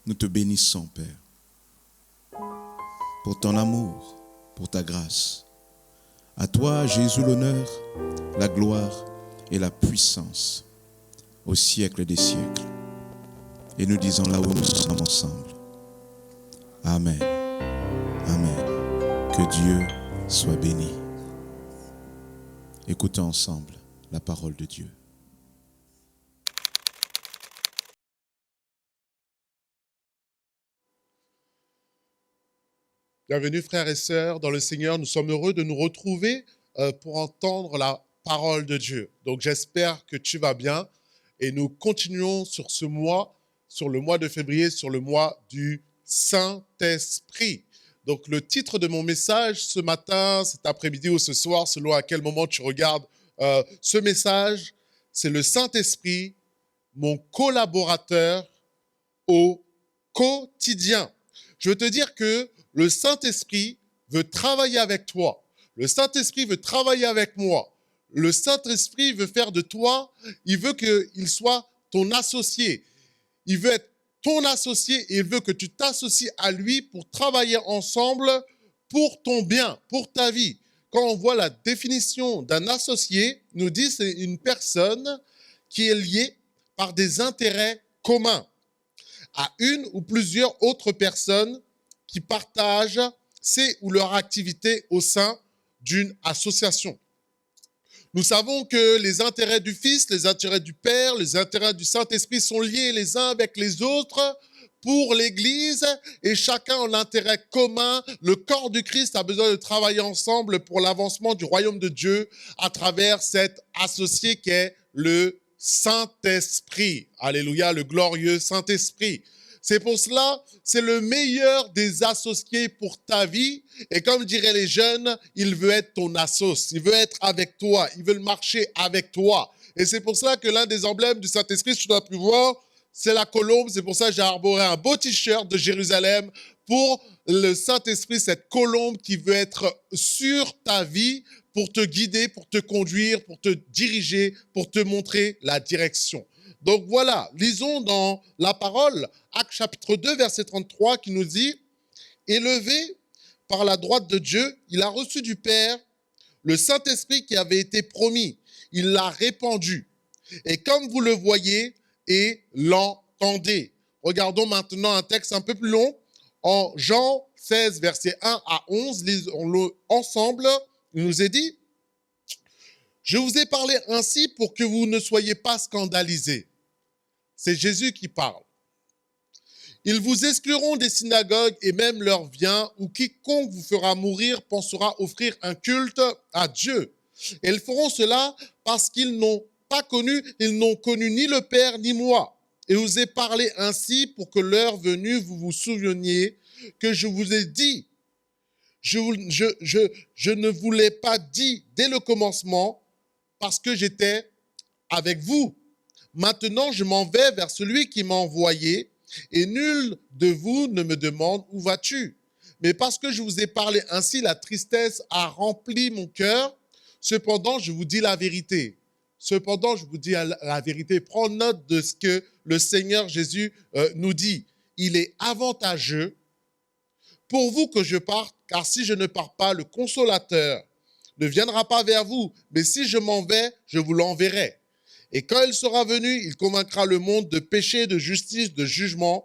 Nous te bénissons, Père, pour ton amour, pour ta grâce. À toi, Jésus, l'honneur, la gloire et la puissance au siècle des siècles. Et nous disons là où nous sommes ensemble. Amen. Amen. Que Dieu soit béni. Écoutons ensemble la parole de Dieu. Bienvenue frères et sœurs dans le Seigneur. Nous sommes heureux de nous retrouver pour entendre la parole de Dieu. Donc j'espère que tu vas bien et nous continuons sur ce mois, sur le mois de février, sur le mois du Saint-Esprit. Donc le titre de mon message ce matin, cet après-midi ou ce soir, selon à quel moment tu regardes ce message, c'est le Saint-Esprit, mon collaborateur au quotidien. Je veux te dire que le Saint-Esprit veut travailler avec toi. Le Saint-Esprit veut travailler avec moi. Le Saint-Esprit veut faire de toi, il veut qu'il soit ton associé. Il veut être ton associé et il veut que tu t'associes à lui pour travailler ensemble pour ton bien, pour ta vie. Quand on voit la définition d'un associé, nous dit c'est une personne qui est liée par des intérêts communs à une ou plusieurs autres personnes qui partagent ses ou leur activité au sein d'une association. Nous savons que les intérêts du Fils, les intérêts du Père, les intérêts du Saint-Esprit sont liés les uns avec les autres pour l'Église et chacun a l'intérêt commun. Le corps du Christ a besoin de travailler ensemble pour l'avancement du royaume de Dieu à travers cet associé qui est le Saint-Esprit. Alléluia, le glorieux Saint-Esprit. C'est pour cela, c'est le meilleur des associés pour ta vie. Et comme diraient les jeunes, il veut être ton assos. Il veut être avec toi. Il veut marcher avec toi. Et c'est pour cela que l'un des emblèmes du Saint-Esprit, tu dois pu voir, c'est la colombe. C'est pour ça que j'ai arboré un beau t-shirt de Jérusalem pour le Saint-Esprit, cette colombe qui veut être sur ta vie pour te guider, pour te conduire, pour te diriger, pour te montrer la direction. Donc voilà, lisons dans la parole, Actes chapitre 2, verset 33, qui nous dit « Élevé par la droite de Dieu, il a reçu du Père le Saint-Esprit qui avait été promis. Il l'a répandu. Et comme vous le voyez et l'entendez. » Regardons maintenant un texte un peu plus long. En Jean 16, verset 1 à 11, lisons-le ensemble. Il nous est dit « Je vous ai parlé ainsi pour que vous ne soyez pas scandalisés. » C'est Jésus qui parle. Ils vous excluront des synagogues et même leurs biens, ou quiconque vous fera mourir pensera offrir un culte à Dieu. Et ils feront cela parce qu'ils n'ont pas connu, ils n'ont connu ni le Père ni moi. Et je vous ai parlé ainsi pour que l'heure venue, vous vous souveniez que je vous ai dit. Je ne vous l'ai pas dit dès le commencement parce que j'étais avec vous. Maintenant, je m'en vais vers celui qui m'a envoyé et nul de vous ne me demande où vas-tu. Mais parce que je vous ai parlé ainsi, la tristesse a rempli mon cœur. Cependant, je vous dis la vérité. Cependant, je vous dis la vérité. Prends note de ce que le Seigneur Jésus nous dit. Il est avantageux pour vous que je parte, car si je ne pars pas, le Consolateur ne viendra pas vers vous. Mais si je m'en vais, je vous l'enverrai. Et quand il sera venu, il convaincra le monde de péché, de justice, de jugement.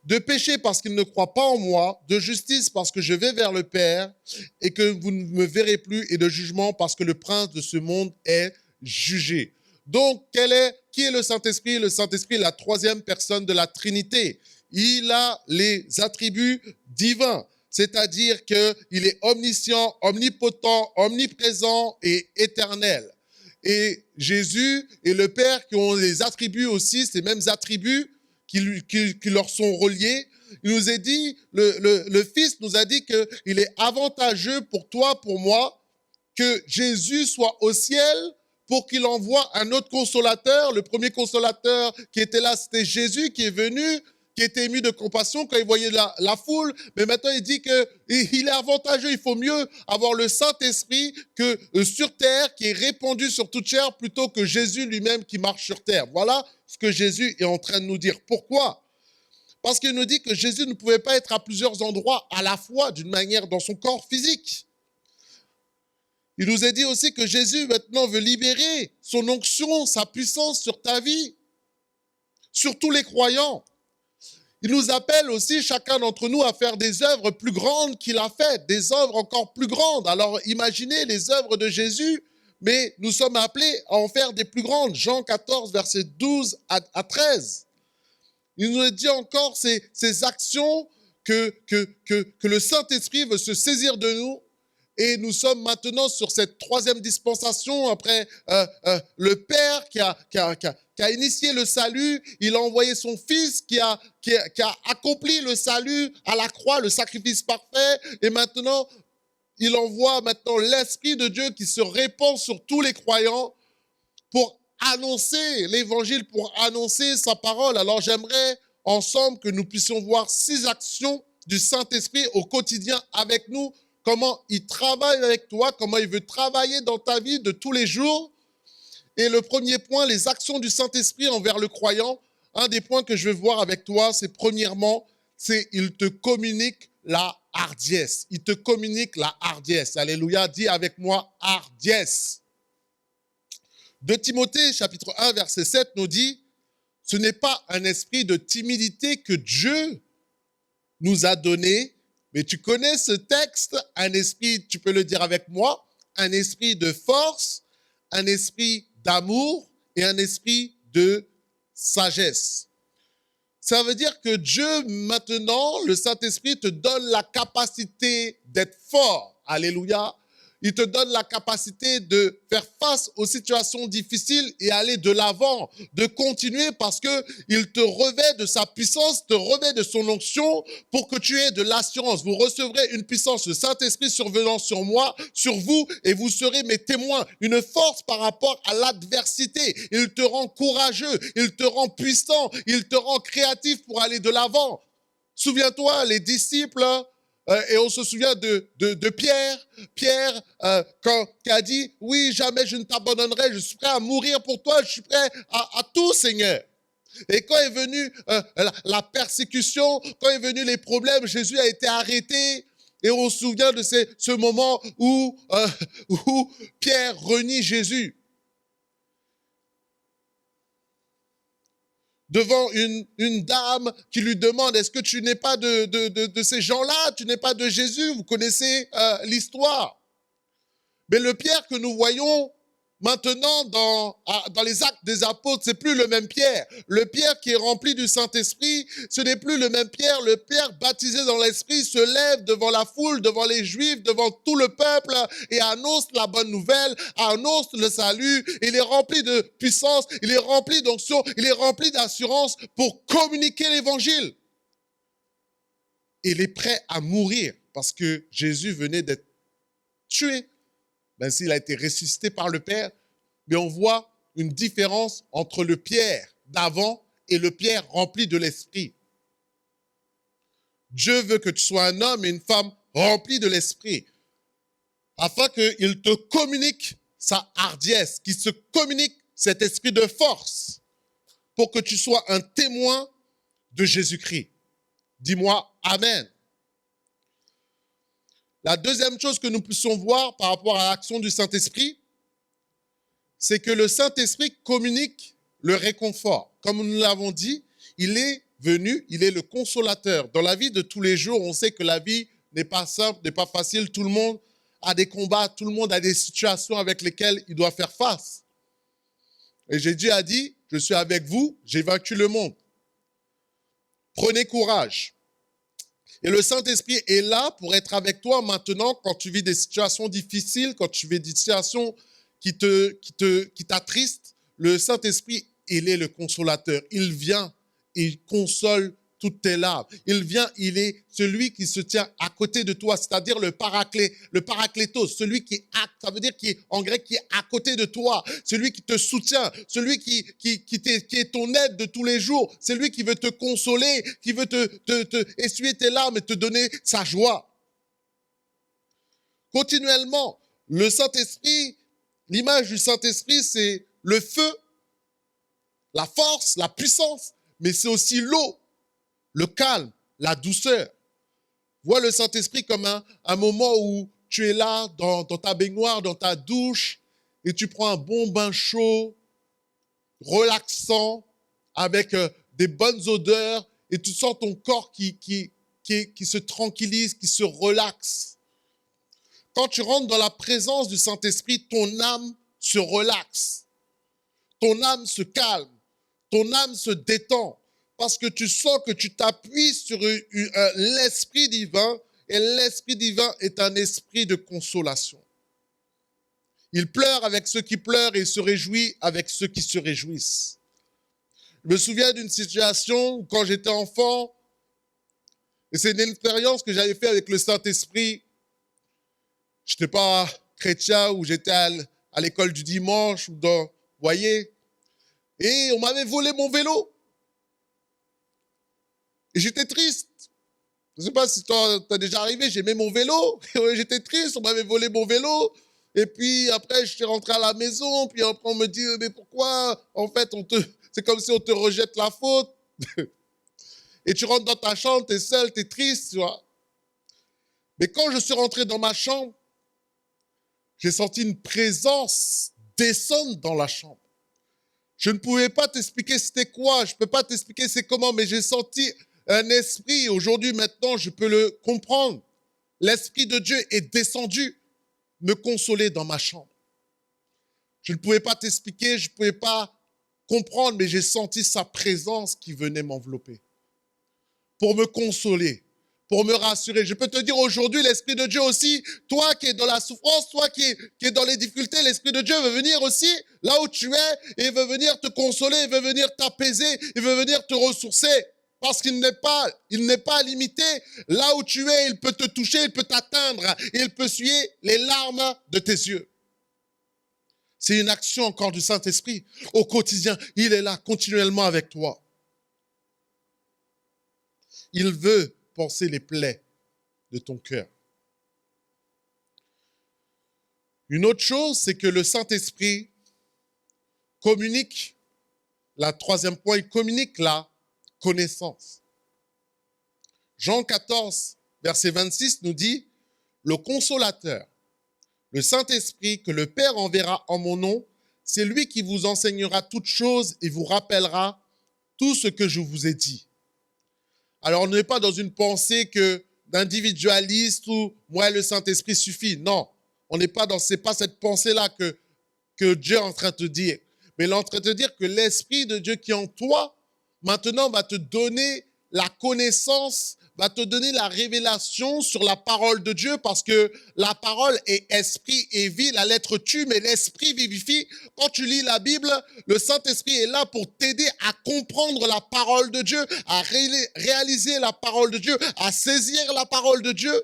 De péché parce qu'il ne croit pas en moi, de justice parce que je vais vers le Père et que vous ne me verrez plus, et de jugement parce que le prince de ce monde est jugé. Donc, qui est le Saint-Esprit? Le Saint-Esprit est la troisième personne de la Trinité. Il a les attributs divins, c'est-à-dire qu'il est omniscient, omnipotent, omniprésent et éternel. Et Jésus et le Père qui ont les attributs aussi, ces mêmes attributs, qui leur sont reliés. Il nous a dit, le Fils nous a dit qu'il est avantageux pour toi, pour moi, que Jésus soit au ciel pour qu'il envoie un autre consolateur. Le premier consolateur qui était là, c'était Jésus qui est venu, qui était ému de compassion quand il voyait la foule. Mais maintenant, il dit qu'il est avantageux. Il faut mieux avoir le Saint-Esprit que sur terre, qui est répandu sur toute chair, plutôt que Jésus lui-même qui marche sur terre. Voilà ce que Jésus est en train de nous dire. Pourquoi ? Parce qu'il nous dit que Jésus ne pouvait pas être à plusieurs endroits à la fois, d'une manière dans son corps physique. Il nous a dit aussi que Jésus maintenant veut libérer son onction, sa puissance sur ta vie, sur tous les croyants. Il nous appelle aussi, chacun d'entre nous, à faire des œuvres plus grandes qu'il a faites, des œuvres encore plus grandes. Alors imaginez les œuvres de Jésus, mais nous sommes appelés à en faire des plus grandes. Jean 14, versets 12 à 13. Il nous dit encore ces actions que le Saint-Esprit veut se saisir de nous. Et nous sommes maintenant sur cette troisième dispensation après le Père qui a initié le salut. Il a envoyé son Fils qui a accompli le salut à la croix, le sacrifice parfait. Et maintenant, il envoie maintenant l'Esprit de Dieu qui se répand sur tous les croyants pour annoncer l'évangile, pour annoncer sa parole. Alors j'aimerais ensemble que nous puissions voir 6 actions du Saint-Esprit au quotidien avec nous. Comment il travaille avec toi, comment il veut travailler dans ta vie de tous les jours. Et le premier point, les actions du Saint-Esprit envers le croyant. Un des points que je vais voir avec toi, c'est premièrement, c'est il te communique la hardiesse. Il te communique la hardiesse. Alléluia, dis avec moi, hardiesse. 2 Timothée, chapitre 1, verset 7 nous dit, ce n'est pas un esprit de timidité que Dieu nous a donné, mais tu connais ce texte, un esprit, tu peux le dire avec moi, un esprit de force, un esprit d'amour et un esprit de sagesse. Ça veut dire que Dieu, maintenant, le Saint-Esprit, te donne la capacité d'être fort. Alléluia. Il te donne la capacité de faire face aux situations difficiles et aller de l'avant, de continuer parce qu'il te revêt de sa puissance, te revêt de son onction pour que tu aies de l'assurance. Vous recevrez une puissance, le Saint-Esprit survenant sur moi, sur vous, et vous serez mes témoins. Une force par rapport à l'adversité. Il te rend courageux, il te rend puissant, il te rend créatif pour aller de l'avant. Souviens-toi, les disciples... et on se souvient de Pierre. Pierre, qui a dit, oui, jamais je ne t'abandonnerai, je suis prêt à mourir pour toi, je suis prêt à tout, Seigneur. Et quand est venue la persécution, quand est venu les problèmes, Jésus a été arrêté. Et on se souvient de ce moment où Pierre renie Jésus. Devant une dame qui lui demande, est-ce que tu n'es pas de ces gens-là, tu n'es pas de Jésus, vous connaissez l'histoire. Mais le Pierre que nous voyons maintenant dans les actes des apôtres, c'est plus le même Pierre. Le Pierre qui est rempli du Saint-Esprit, ce n'est plus le même Pierre. Le Pierre baptisé dans l'Esprit se lève devant la foule, devant les Juifs, devant tout le peuple et annonce la bonne nouvelle, annonce le salut. Il est rempli de puissance, il est rempli d'onction, il est rempli d'assurance pour communiquer l'Évangile. Il est prêt à mourir parce que Jésus venait d'être tué. Même s'il a été ressuscité par le Père, mais on voit une différence entre le Pierre d'avant et le Pierre rempli de l'Esprit. Dieu veut que tu sois un homme et une femme remplis de l'Esprit, afin qu'il te communique sa hardiesse, qu'il se communique cet esprit de force, pour que tu sois un témoin de Jésus-Christ. Dis-moi Amen. La deuxième chose que nous puissions voir par rapport à l'action du Saint-Esprit, c'est que le Saint-Esprit communique le réconfort. Comme nous l'avons dit, il est venu, il est le consolateur. Dans la vie de tous les jours, on sait que la vie n'est pas simple, n'est pas facile. Tout le monde a des combats, tout le monde a des situations avec lesquelles il doit faire face. Et Jésus a dit, je suis avec vous, j'ai vaincu le monde. Prenez courage. Et le Saint-Esprit est là pour être avec toi maintenant quand tu vis des situations difficiles, quand tu vis des situations qui t'attristent. Le Saint-Esprit, il est le consolateur. Il vient il console toutes tes larmes. Il vient, il est celui qui se tient à côté de toi, c'est-à-dire le paraclétos, celui ça veut dire qui est, en grec, qui est à côté de toi, celui qui te soutient, celui qui est ton aide de tous les jours, c'est lui qui veut te consoler, qui veut te essuyer tes larmes et te donner sa joie. Continuellement, le Saint-Esprit, l'image du Saint-Esprit, c'est le feu, la force, la puissance, mais c'est aussi l'eau, le calme, la douceur. Vois le Saint-Esprit comme un moment où tu es là, dans ta baignoire, dans ta douche, et tu prends un bon bain chaud, relaxant, avec des bonnes odeurs, et tu sens ton corps qui se tranquillise, qui se relaxe. Quand tu rentres dans la présence du Saint-Esprit, ton âme se relaxe, ton âme se calme, ton âme se détend, parce que tu sens que tu t'appuies sur l'Esprit divin, et l'Esprit divin est un esprit de consolation. Il pleure avec ceux qui pleurent et il se réjouit avec ceux qui se réjouissent. Je me souviens d'une situation où quand j'étais enfant, et c'est une expérience que j'avais faite avec le Saint-Esprit. Je n'étais pas chrétien ou j'étais à l'école du dimanche, vous voyez, et on m'avait volé mon vélo. Et j'étais triste. Je ne sais pas si t'as déjà arrivé, j'aimais mon vélo. J'étais triste, on m'avait volé mon vélo. Et puis après, je suis rentré à la maison. Puis après, on me dit, mais pourquoi? En fait, c'est comme si on te rejette la faute. Et tu rentres dans ta chambre, tu es seul, tu es triste, tu vois. Mais quand je suis rentré dans ma chambre, j'ai senti une présence descendre dans la chambre. Je ne pouvais pas t'expliquer c'était quoi, je ne peux pas t'expliquer c'est comment, mais j'ai senti un esprit. Aujourd'hui, maintenant, je peux le comprendre. L'Esprit de Dieu est descendu me consoler dans ma chambre. Je ne pouvais pas t'expliquer, je ne pouvais pas comprendre, mais j'ai senti sa présence qui venait m'envelopper pour me consoler, pour me rassurer. Je peux te dire aujourd'hui, l'Esprit de Dieu aussi, toi qui es dans la souffrance, toi qui es dans les difficultés, l'Esprit de Dieu veut venir aussi là où tu es et il veut venir te consoler, il veut venir t'apaiser, il veut venir te ressourcer. Parce qu'il n'est pas limité. Là où tu es, il peut te toucher, il peut t'atteindre, il peut essuyer les larmes de tes yeux. C'est une action encore du Saint-Esprit. Au quotidien, il est là continuellement avec toi. Il veut panser les plaies de ton cœur. Une autre chose, c'est que le Saint-Esprit communique, le troisième point, il communique la connaissance. Jean 14, verset 26 nous dit, le consolateur, le Saint-Esprit que le Père enverra en mon nom, c'est lui qui vous enseignera toutes choses et vous rappellera tout ce que je vous ai dit. Alors, on n'est pas dans une pensée d'individualiste où moi, le Saint-Esprit suffit. Non, on n'est pas c'est pas cette pensée-là que Dieu est en train de te dire. Mais il est en train de te dire que l'Esprit de Dieu qui est en toi, maintenant, va te donner la connaissance, va te donner la révélation sur la parole de Dieu parce que la parole est esprit et vie. La lettre tue, mais l'esprit vivifie. Quand tu lis la Bible, le Saint-Esprit est là pour t'aider à comprendre la parole de Dieu, à réaliser la parole de Dieu, à saisir la parole de Dieu.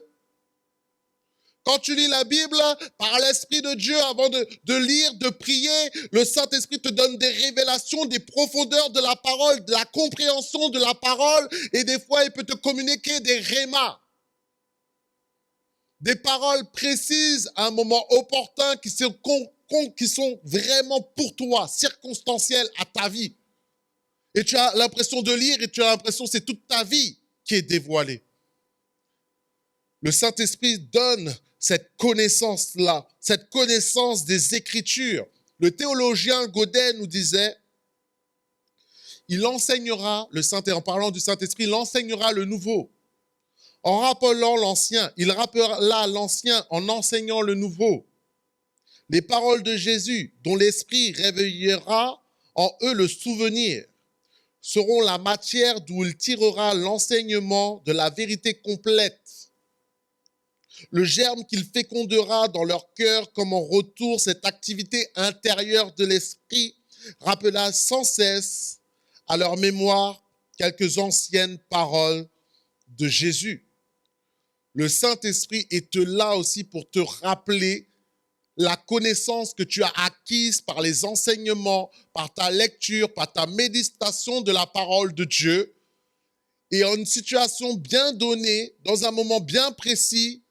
Quand tu lis la Bible, par l'Esprit de Dieu, avant de lire, de prier, le Saint-Esprit te donne des révélations, des profondeurs de la parole, de la compréhension de la parole, et des fois, il peut te communiquer des rémas, des paroles précises à un moment opportun qui sont vraiment pour toi, circonstancielles à ta vie. Et tu as l'impression de lire et tu as l'impression que c'est toute ta vie qui est dévoilée. Le Saint-Esprit donne cette connaissance-là, cette connaissance des Écritures. Le théologien Godet nous disait, il enseignera, en parlant du Saint-Esprit, il enseignera le nouveau. En rappelant l'ancien, il rappellera l'ancien en enseignant le nouveau. Les paroles de Jésus, dont l'Esprit réveillera en eux le souvenir, seront la matière d'où il tirera l'enseignement de la vérité complète. Le germe qu'il fécondera dans leur cœur comme en retour cette activité intérieure de l'esprit rappela sans cesse à leur mémoire quelques anciennes paroles de Jésus. Le Saint-Esprit est là aussi pour te rappeler la connaissance que tu as acquise par les enseignements, par ta lecture, par ta méditation de la parole de Dieu. Et en une situation bien donnée, dans un moment bien précis,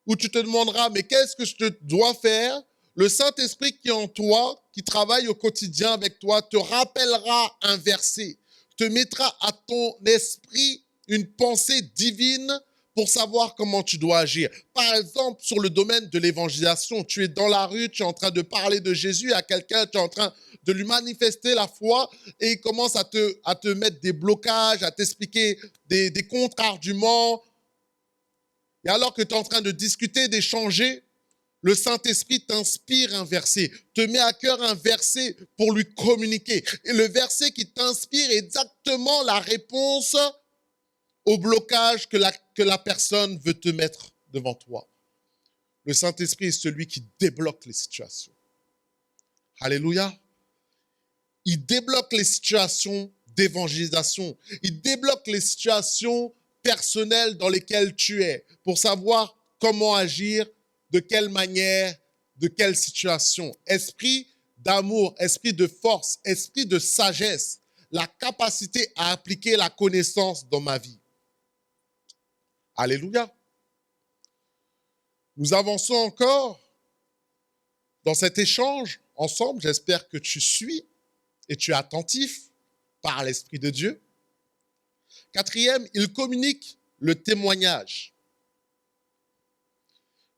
où tu te demanderas, mais qu'est-ce que je dois faire? Le Saint-Esprit qui est en toi, qui travaille au quotidien avec toi, te rappellera un verset, te mettra à ton esprit une pensée divine pour savoir comment tu dois agir. Par exemple, sur le domaine de l'évangélisation, tu es dans la rue, tu es en train de parler de Jésus à quelqu'un, tu es en train de lui manifester la foi et il commence à te mettre des blocages, à t'expliquer des contre-arguments. Et alors que tu es en train de discuter, d'échanger, le Saint-Esprit t'inspire un verset, te met à cœur un verset pour lui communiquer. Et le verset qui t'inspire est exactement la réponse au blocage que la personne veut te mettre devant toi. Le Saint-Esprit est celui qui débloque les situations. Alléluia. Il débloque les situations d'évangélisation. Il débloque les situations personnelles dans lesquelles tu es pour savoir comment agir, de quelle manière, de quelle situation. Esprit d'amour, esprit de force, esprit de sagesse, la capacité à appliquer la connaissance dans ma vie. Alléluia. Nous avançons encore dans cet échange ensemble. J'espère que tu suis et tu es attentif par l'Esprit de Dieu. Quatrième, il communique le témoignage.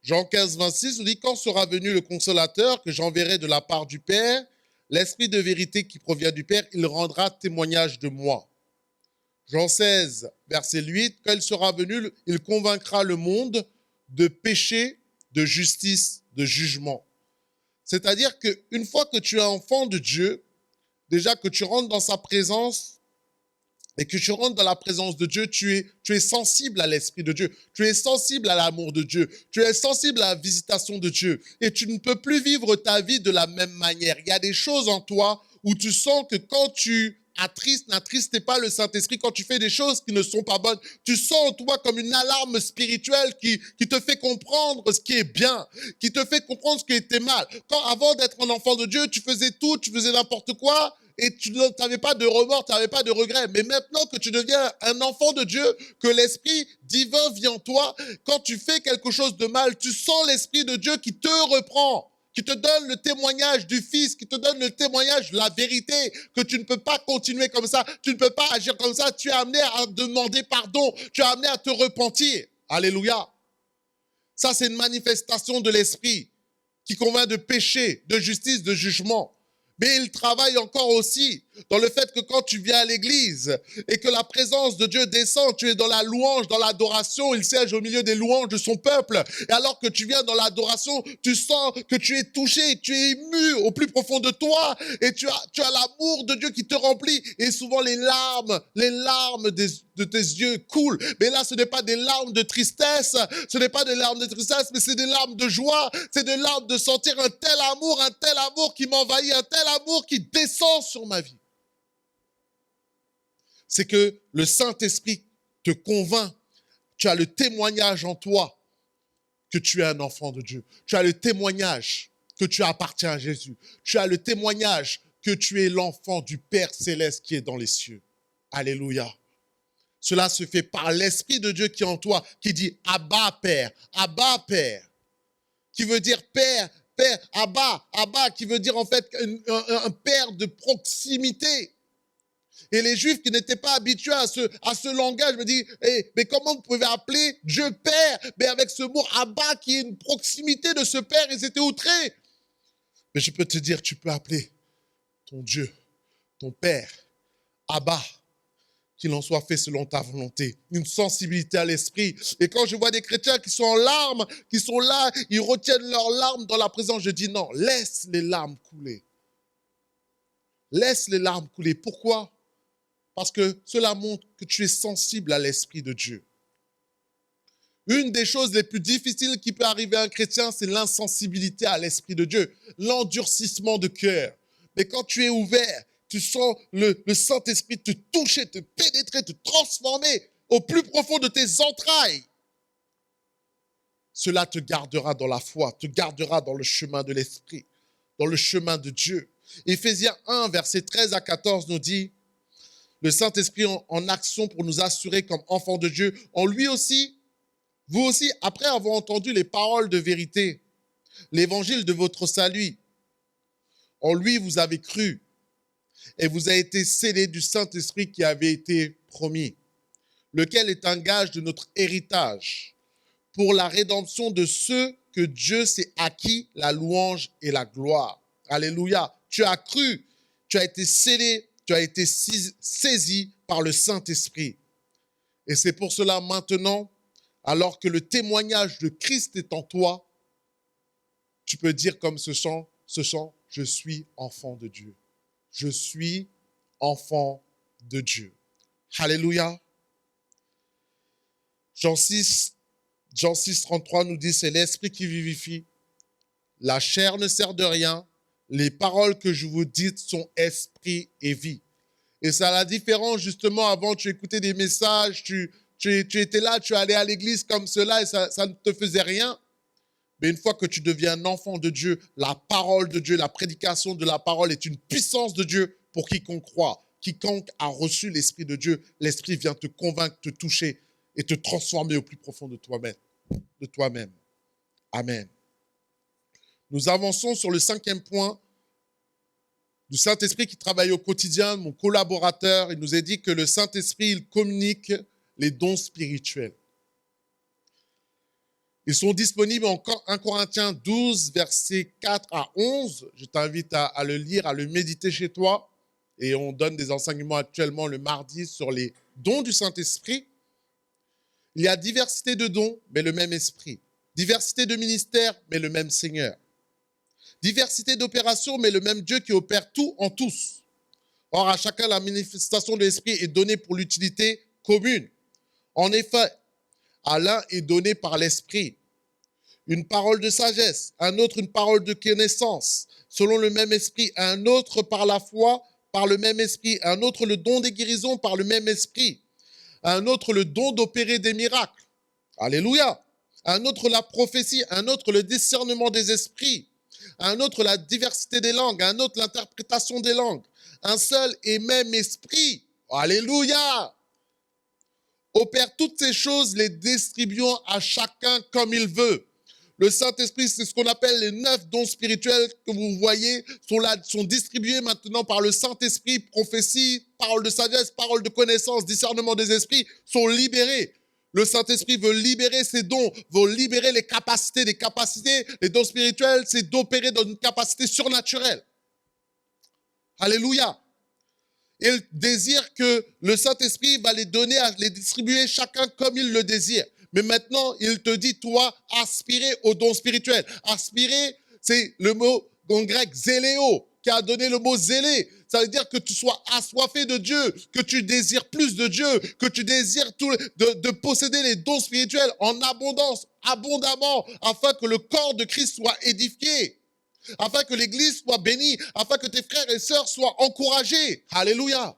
Jean 15, 26 nous dit « Quand sera venu le Consolateur que j'enverrai de la part du Père, l'Esprit de vérité qui provient du Père, il rendra témoignage de moi. » Jean 16, verset 8, « Quand il sera venu, il convaincra le monde de péché, de justice, de jugement. » C'est-à-dire qu'une fois que tu es enfant de Dieu, déjà que tu rentres dans sa présence, et que tu rentres dans la présence de Dieu, tu es sensible à l'Esprit de Dieu, tu es sensible à l'amour de Dieu, tu es sensible à la visitation de Dieu et tu ne peux plus vivre ta vie de la même manière. Il y a des choses en toi où tu sens que quand tu n'attristez pas le Saint-Esprit, quand tu fais des choses qui ne sont pas bonnes, tu sens en toi comme une alarme spirituelle qui te fait comprendre ce qui est bien, qui te fait comprendre ce qui était mal. Quand avant d'être un enfant de Dieu, tu faisais tout, tu faisais n'importe quoi, et tu n'avais pas de remords, tu n'avais pas de regrets. Mais maintenant que tu deviens un enfant de Dieu, que l'Esprit divin vit en toi, quand tu fais quelque chose de mal, tu sens l'Esprit de Dieu qui te reprend, qui te donne le témoignage du Fils, qui te donne le témoignage de la vérité, que tu ne peux pas continuer comme ça, tu ne peux pas agir comme ça, tu es amené à demander pardon, tu es amené à te repentir. Alléluia. Ça, c'est une manifestation de l'Esprit qui convainc de péché, de justice, de jugement. Mais il travaille encore aussi dans le fait que quand tu viens à l'église et que la présence de Dieu descend, tu es dans la louange, dans l'adoration, il siège au milieu des louanges de son peuple. Et alors que tu viens dans l'adoration, tu sens que tu es touché, tu es ému au plus profond de toi et tu as l'amour de Dieu qui te remplit. Et souvent les larmes de tes yeux coulent. Mais là, ce n'est pas des larmes de tristesse, mais c'est des larmes de joie, c'est des larmes de sentir un tel amour qui m'envahit, un tel amour qui descend sur ma vie. C'est que le Saint-Esprit te convainc, tu as le témoignage en toi que tu es un enfant de Dieu. Tu as le témoignage que tu appartiens à Jésus. Tu as le témoignage que tu es l'enfant du Père céleste qui est dans les cieux. Alléluia. Cela se fait par l'Esprit de Dieu qui est en toi, qui dit « Abba, Père »,« Abba, Père », qui veut dire « Père », Père, Abba, qui veut dire en fait un père de proximité. Et les Juifs qui n'étaient pas habitués à ce langage me disent mais comment vous pouvez appeler Dieu Père? Mais avec ce mot Abba qui est une proximité de ce Père, ils étaient outrés. Mais je peux te dire, tu peux appeler ton Dieu, ton Père, Abba, qu'il en soit fait selon ta volonté, une sensibilité à l'esprit. Et quand je vois des chrétiens qui sont en larmes, qui sont là, ils retiennent leurs larmes dans la présence, je dis non, laisse les larmes couler. Laisse les larmes couler. Pourquoi? Parce que cela montre que tu es sensible à l'Esprit de Dieu. Une des choses les plus difficiles qui peut arriver à un chrétien, c'est l'insensibilité à l'Esprit de Dieu, l'endurcissement de cœur. Mais quand tu es ouvert, tu sens le Saint-Esprit te toucher, te pénétrer, te transformer au plus profond de tes entrailles. Cela te gardera dans la foi, te gardera dans le chemin de l'Esprit, dans le chemin de Dieu. Éphésiens 1, versets 13 à 14 nous dit, le Saint-Esprit en action pour nous assurer comme enfants de Dieu, en lui aussi, vous aussi, après avoir entendu les paroles de vérité, l'évangile de votre salut, en lui vous avez cru et vous avez été scellés du Saint-Esprit qui avait été promis, lequel est un gage de notre héritage pour la rédemption de ceux que Dieu s'est acquis la louange et la gloire. Alléluia. Tu as cru, tu as été scellé, tu as été saisi par le Saint-Esprit. Et c'est pour cela maintenant, alors que le témoignage de Christ est en toi, tu peux dire comme ce chant, je suis enfant de Dieu. Je suis enfant de Dieu. Alléluia. Jean 6, 33 nous dit, c'est l'esprit qui vivifie. La chair ne sert de rien. Les paroles que je vous dis sont esprit et vie. Et c'est à la différence, justement, avant, tu écoutais des messages, tu étais là, tu allais à l'église comme cela et ça ne te faisait rien. Mais une fois que tu deviens un enfant de Dieu, la parole de Dieu, la prédication de la parole est une puissance de Dieu pour quiconque croit. Quiconque a reçu l'Esprit de Dieu, l'Esprit vient te convaincre, te toucher et te transformer au plus profond de toi-même. Amen. Nous avançons sur le 5e point du Saint-Esprit qui travaille au quotidien, mon collaborateur. Il nous a dit que le Saint-Esprit, il communique les dons spirituels. Ils sont disponibles en 1 Corinthiens 12, versets 4 à 11. Je t'invite à le lire, à le méditer chez toi. Et on donne des enseignements actuellement le mardi sur les dons du Saint-Esprit. Il y a diversité de dons, mais le même esprit. Diversité de ministères, mais le même Seigneur. Diversité d'opérations, mais le même Dieu qui opère tout en tous. Or, à chacun, la manifestation de l'esprit est donnée pour l'utilité commune. En effet, à l'un est donné par l'esprit une parole de sagesse, à un autre une parole de connaissance, selon le même esprit, à un autre par la foi, par le même esprit, à un autre le don des guérisons par le même esprit, à un autre le don d'opérer des miracles. Alléluia. À un autre la prophétie, à un autre le discernement des esprits, à un autre la diversité des langues, à un autre l'interprétation des langues. Un seul et même esprit, alléluia, opère toutes ces choses, les distribuant à chacun comme il veut. Le Saint-Esprit, c'est ce qu'on appelle les 9 dons spirituels que vous voyez, sont distribués maintenant par le Saint-Esprit. Prophétie, parole de sagesse, parole de connaissance, discernement des esprits, sont libérés. Le Saint-Esprit veut libérer ses dons, veut libérer les capacités. Les capacités, les dons spirituels, c'est d'opérer dans une capacité surnaturelle. Alléluia. Il désire que le Saint-Esprit va les donner, à les distribuer chacun comme il le désire. Mais maintenant, il te dit, toi, aspirer aux dons spirituels. Aspirer, c'est le mot en grec, zéléo, qui a donné le mot zélé. Ça veut dire que tu sois assoiffé de Dieu, que tu désires plus de Dieu, que tu désires de posséder les dons spirituels en abondance, abondamment, afin que le corps de Christ soit édifié, afin que l'Église soit bénie, afin que tes frères et sœurs soient encouragés. Alléluia.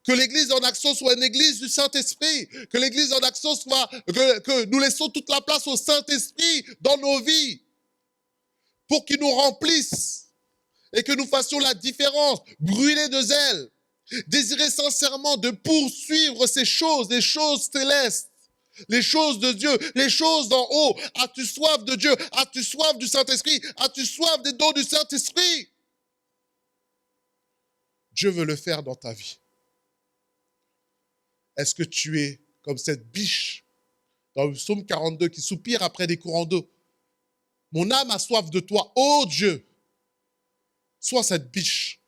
Que l'Église en action soit une Église du Saint-Esprit. Que l'Église en action soit, que nous laissons toute la place au Saint-Esprit dans nos vies pour qu'il nous remplisse et que nous fassions la différence, brûler de zèle, désirer sincèrement de poursuivre ces choses, les choses célestes, les choses de Dieu, les choses d'en haut. As-tu soif de Dieu? As-tu soif du Saint-Esprit? As-tu soif des dons du Saint-Esprit? Dieu veut le faire dans ta vie. Est-ce que tu es comme cette biche dans le psaume 42 qui soupire après des courants d'eau? Mon âme a soif de toi, ô Dieu. Sois cette biche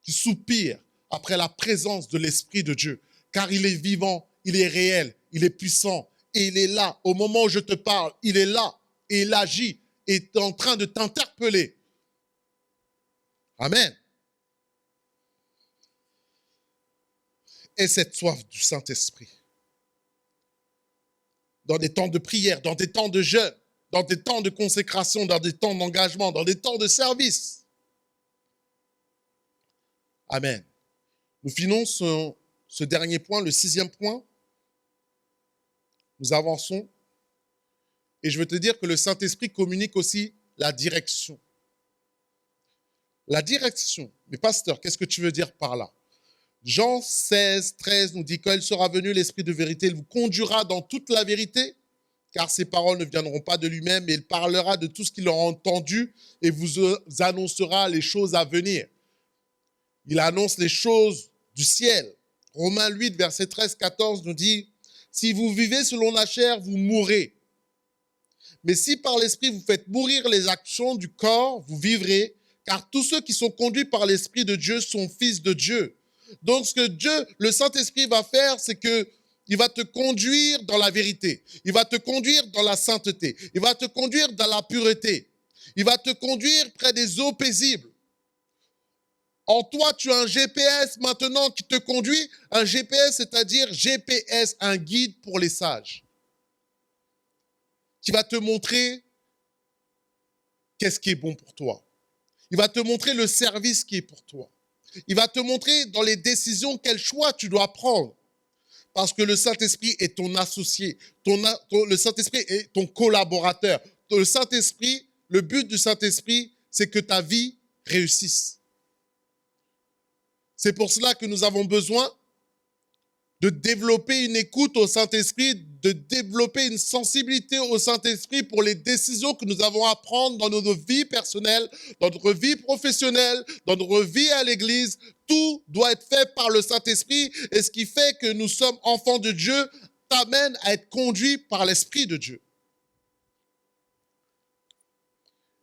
qui soupire après la présence de l'Esprit de Dieu, car il est vivant, il est réel, il est puissant et il est là. Au moment où je te parle, il est là et il agit et est en train de t'interpeller. Amen. Et cette soif du Saint-Esprit. Dans des temps de prière, dans des temps de jeûne, dans des temps de consécration, dans des temps d'engagement, dans des temps de service. Amen. Nous finissons ce dernier point, le 6e point. Nous avançons. Et je veux te dire que le Saint-Esprit communique aussi la direction. La direction. Mais pasteur, qu'est-ce que tu veux dire par là? Jean 16, 13 nous dit, quand il sera venu l'Esprit de vérité, il vous conduira dans toute la vérité, car ses paroles ne viendront pas de lui-même, mais il parlera de tout ce qu'il aura entendu et vous annoncera les choses à venir. Il annonce les choses du ciel. Romains 8, verset 13-14 nous dit, si vous vivez selon la chair, vous mourrez. Mais si par l'Esprit vous faites mourir les actions du corps, vous vivrez, car tous ceux qui sont conduits par l'Esprit de Dieu sont fils de Dieu. Donc ce que Dieu, le Saint-Esprit va faire, c'est que il va te conduire dans la vérité. Il va te conduire dans la sainteté. Il va te conduire dans la pureté. Il va te conduire près des eaux paisibles. En toi, tu as un GPS maintenant qui te conduit. Un GPS, c'est-à-dire GPS, un guide pour les sages. Qui va te montrer qu'est-ce qui est bon pour toi. Il va te montrer le service qui est pour toi. Il va te montrer dans les décisions quel choix tu dois prendre. Parce que le Saint-Esprit est ton associé. Le Saint-Esprit est ton collaborateur. Le Saint-Esprit, le but du Saint-Esprit, c'est que ta vie réussisse. C'est pour cela que nous avons besoin de développer une écoute au Saint-Esprit, de développer une sensibilité au Saint-Esprit pour les décisions que nous avons à prendre dans notre vie personnelle, dans notre vie professionnelle, dans notre vie à l'Église. Tout doit être fait par le Saint-Esprit et ce qui fait que nous sommes enfants de Dieu t'amène à être conduit par l'Esprit de Dieu.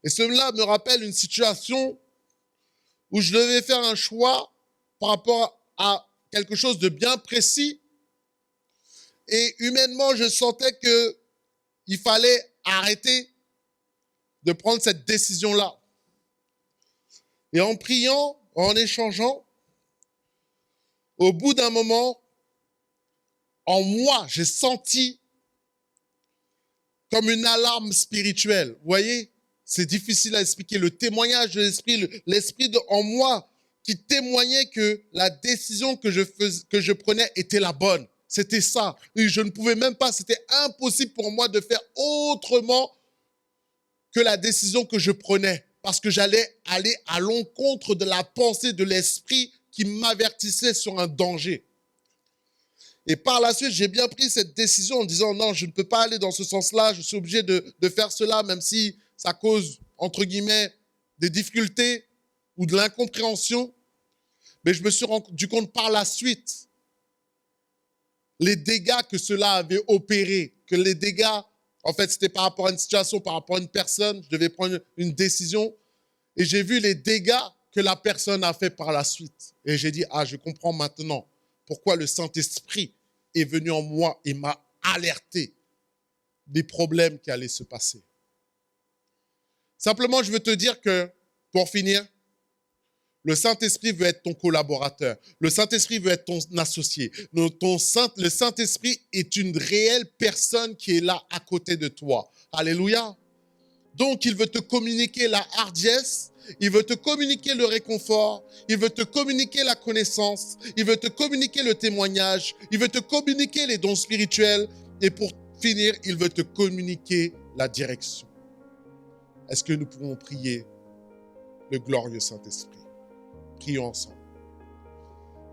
Et cela me rappelle une situation où je devais faire un choix par rapport à quelque chose de bien précis. Et humainement, je sentais qu'il fallait arrêter de prendre cette décision-là. Et en priant, en échangeant, au bout d'un moment, en moi, j'ai senti comme une alarme spirituelle. Vous voyez, c'est difficile à expliquer. Le témoignage de l'esprit en moi, qui témoignait que la décision que je prenais était la bonne. C'était ça. Et je ne pouvais même pas, c'était impossible pour moi de faire autrement que la décision que je prenais. Parce que j'allais aller à l'encontre de la pensée de l'esprit qui m'avertissait sur un danger. Et par la suite, j'ai bien pris cette décision en disant non, je ne peux pas aller dans ce sens-là, je suis obligé de faire cela, même si ça cause, entre guillemets, des difficultés ou de l'incompréhension. Mais je me suis rendu compte par la suite les dégâts que cela avait opérés, que les dégâts, en fait, c'était par rapport à une situation, par rapport à une personne, je devais prendre une décision, et j'ai vu les dégâts que la personne a fait par la suite. Et j'ai dit, je comprends maintenant pourquoi le Saint-Esprit est venu en moi et m'a alerté des problèmes qui allaient se passer. Simplement, je veux te dire que, pour finir, le Saint-Esprit veut être ton collaborateur. Le Saint-Esprit veut être ton associé. Le Saint-Esprit est une réelle personne qui est là à côté de toi. Alléluia. Donc, il veut te communiquer la hardiesse, il veut te communiquer le réconfort, il veut te communiquer la connaissance, il veut te communiquer le témoignage, il veut te communiquer les dons spirituels et pour finir, il veut te communiquer la direction. Est-ce que nous pouvons prier le glorieux Saint-Esprit? Prions ensemble.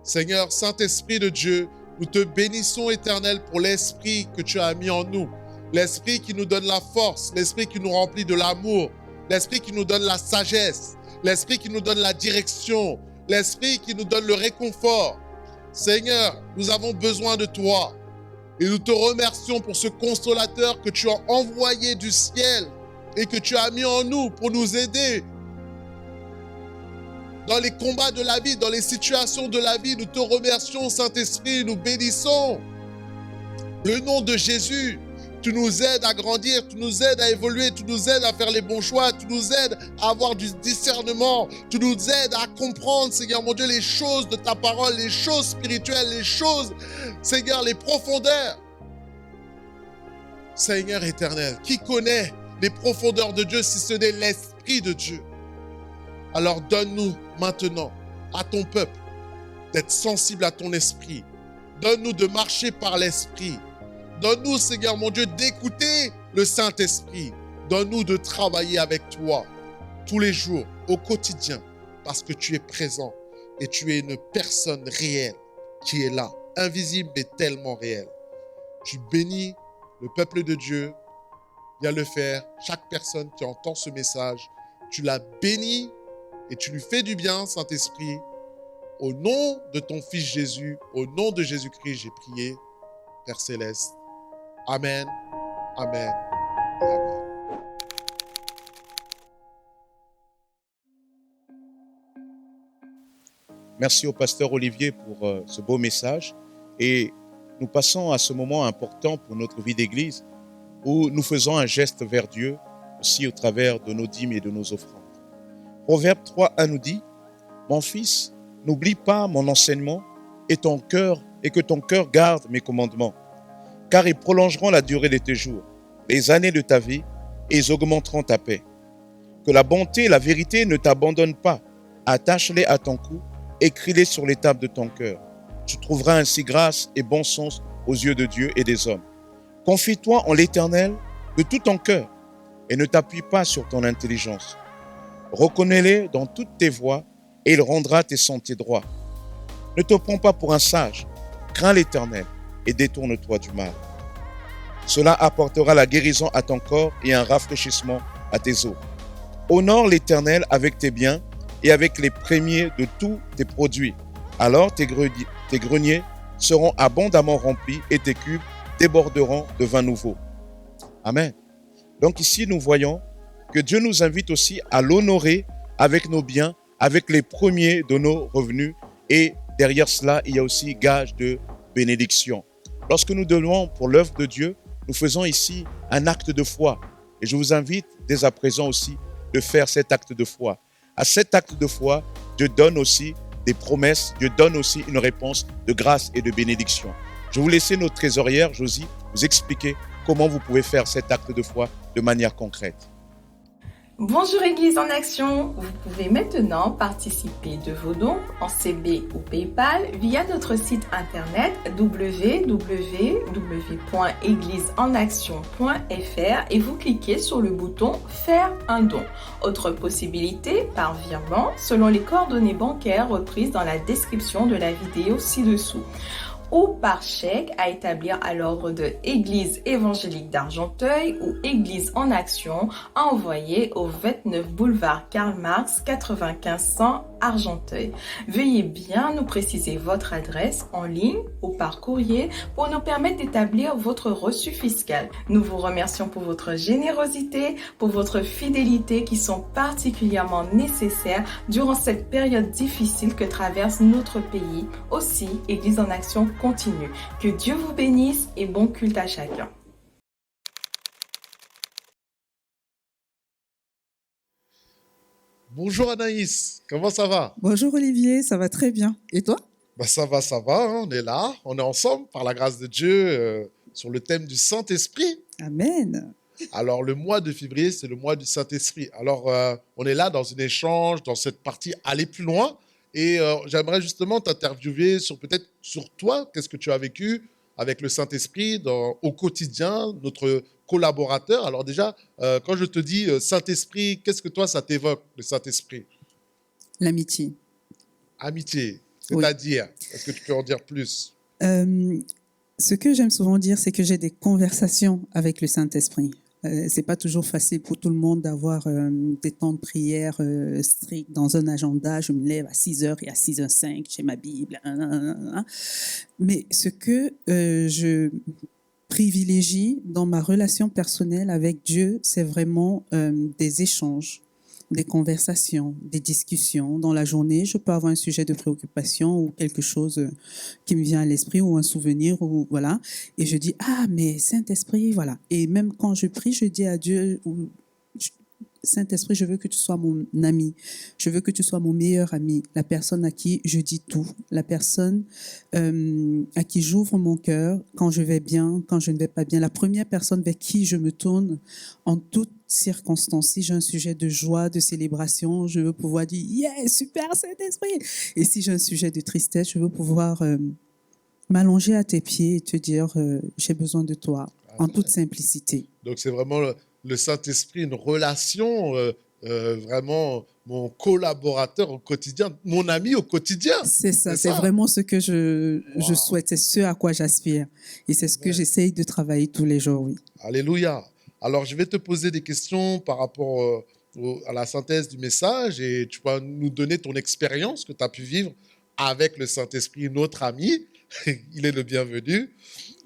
Seigneur, Saint-Esprit de Dieu, nous te bénissons, Éternel, pour l'Esprit que tu as mis en nous. L'Esprit qui nous donne la force, l'Esprit qui nous remplit de l'amour, l'Esprit qui nous donne la sagesse, l'Esprit qui nous donne la direction, l'Esprit qui nous donne le réconfort. Seigneur, nous avons besoin de toi et nous te remercions pour ce consolateur que tu as envoyé du ciel et que tu as mis en nous pour nous aider dans les combats de la vie, dans les situations de la vie. Nous te remercions, Saint-Esprit, nous bénissons. Le nom de Jésus, tu nous aides à grandir, tu nous aides à évoluer, tu nous aides à faire les bons choix, tu nous aides à avoir du discernement, tu nous aides à comprendre, Seigneur mon Dieu, les choses de ta parole, les choses spirituelles, les choses, Seigneur, les profondeurs. Seigneur éternel, qui connaît les profondeurs de Dieu si ce n'est l'Esprit de Dieu? Alors donne-nous maintenant, à ton peuple, d'être sensible à ton esprit. Donne-nous de marcher par l'esprit. Donne-nous, Seigneur mon Dieu, d'écouter le Saint-Esprit. Donne-nous de travailler avec toi tous les jours, au quotidien, parce que tu es présent et tu es une personne réelle qui est là, invisible mais tellement réelle. Tu bénis le peuple de Dieu. Viens le faire. Chaque personne qui entend ce message, tu la bénis et tu lui fais du bien, Saint-Esprit. Au nom de ton Fils Jésus, au nom de Jésus-Christ, j'ai prié, Père Céleste. Amen, amen et amen. Merci au pasteur Olivier pour ce beau message. Et nous passons à ce moment important pour notre vie d'église où nous faisons un geste vers Dieu aussi au travers de nos dîmes et de nos offrandes. Proverbe 3:1 nous dit « Mon fils, n'oublie pas mon enseignement et que ton cœur garde mes commandements, car ils prolongeront la durée de tes jours, les années de ta vie, et ils augmenteront ta paix. Que la bonté et la vérité ne t'abandonnent pas. Attache-les à ton cou, écris-les sur les tables de ton cœur. Tu trouveras ainsi grâce et bon sens aux yeux de Dieu et des hommes. Confie-toi en l'Éternel de tout ton cœur et ne t'appuie pas sur ton intelligence. Reconnais-les dans toutes tes voies et il rendra tes sentiers droits. Ne te prends pas pour un sage, crains l'Éternel et détourne-toi du mal. Cela apportera la guérison à ton corps et un rafraîchissement à tes os. Honore l'Éternel avec tes biens et avec les premiers de tous tes produits. Alors tes greniers seront abondamment remplis et tes cubes déborderont de vin nouveau. Amen. Donc ici, nous voyons que Dieu nous invite aussi à l'honorer avec nos biens, avec les premiers de nos revenus. Et derrière cela, il y a aussi gage de bénédiction. Lorsque nous donnons pour l'œuvre de Dieu, nous faisons ici un acte de foi. Et je vous invite dès à présent aussi de faire cet acte de foi. À cet acte de foi, Dieu donne aussi des promesses, Dieu donne aussi une réponse de grâce et de bénédiction. Je vais vous laisser notre trésorière, Josie, vous expliquer comment vous pouvez faire cet acte de foi de manière concrète. Bonjour Église en action, vous pouvez maintenant participer de vos dons en CB ou PayPal via notre site internet www.égliseenaction.fr et vous cliquez sur le bouton Faire un don. Autre possibilité, par virement selon les coordonnées bancaires reprises dans la description de la vidéo ci-dessous, ou par chèque à établir à l'ordre de Église évangélique d'Argenteuil ou Église en action à envoyer au 29 boulevard Karl Marx 95 100 Argenteuil. Veuillez bien nous préciser votre adresse en ligne ou par courrier pour nous permettre d'établir votre reçu fiscal. Nous vous remercions pour votre générosité, pour votre fidélité qui sont particulièrement nécessaires durant cette période difficile que traverse notre pays. Aussi, Église en action continue. Que Dieu vous bénisse et bon culte à chacun. Bonjour Anaïs, comment ça va? Bonjour Olivier, ça va très bien. Et toi? Ça va, hein, on est là, on est ensemble par la grâce de Dieu sur le thème du Saint-Esprit. Amen. Alors le mois de février, c'est le mois du Saint-Esprit. Alors on est là dans un échange, dans cette partie aller plus loin. Et j'aimerais justement t'interviewer peut-être sur toi, qu'est-ce que tu as vécu avec le Saint-Esprit au quotidien, notre collaborateur. Alors déjà, quand je te dis Saint-Esprit, qu'est-ce que toi, ça t'évoque, le Saint-Esprit? L'amitié. Amitié, c'est-à-dire, est-ce que tu peux en dire plus? Ce que j'aime souvent dire, c'est que j'ai des conversations avec le Saint-Esprit. C'est pas toujours facile pour tout le monde d'avoir des temps de prière stricts dans un agenda. Je me lève à 6h et à 6h05, j'ai ma Bible. Mais ce que je privilégie dans ma relation personnelle avec Dieu, c'est vraiment des échanges, des conversations, des discussions. Dans la journée, je peux avoir un sujet de préoccupation ou quelque chose qui me vient à l'esprit ou un souvenir ou voilà. Et je dis, ah, mais Saint-Esprit, voilà. Et même quand je prie, je dis à Dieu, Saint-Esprit, je veux que tu sois mon ami. Je veux que tu sois mon meilleur ami, la personne à qui je dis tout, la personne à qui j'ouvre mon cœur quand je vais bien, quand je ne vais pas bien, la première personne vers qui je me tourne en toutes circonstances. Si j'ai un sujet de joie, de célébration, je veux pouvoir dire « Yeah, super Saint-Esprit !» Et si j'ai un sujet de tristesse, je veux pouvoir m'allonger à tes pieds et te dire j'ai besoin de toi, en toute simplicité. Donc, c'est vraiment le Saint-Esprit, une relation, vraiment mon collaborateur au quotidien, mon ami au quotidien. C'est ça, c'est vraiment ce que je souhaite, c'est ce à quoi j'aspire. Et c'est ce que j'essaye de travailler tous les jours, oui. Alléluia. Alors, je vais te poser des questions par rapport à la synthèse du message et tu vas nous donner ton expérience que tu as pu vivre avec le Saint-Esprit, notre ami. Il est le bienvenu.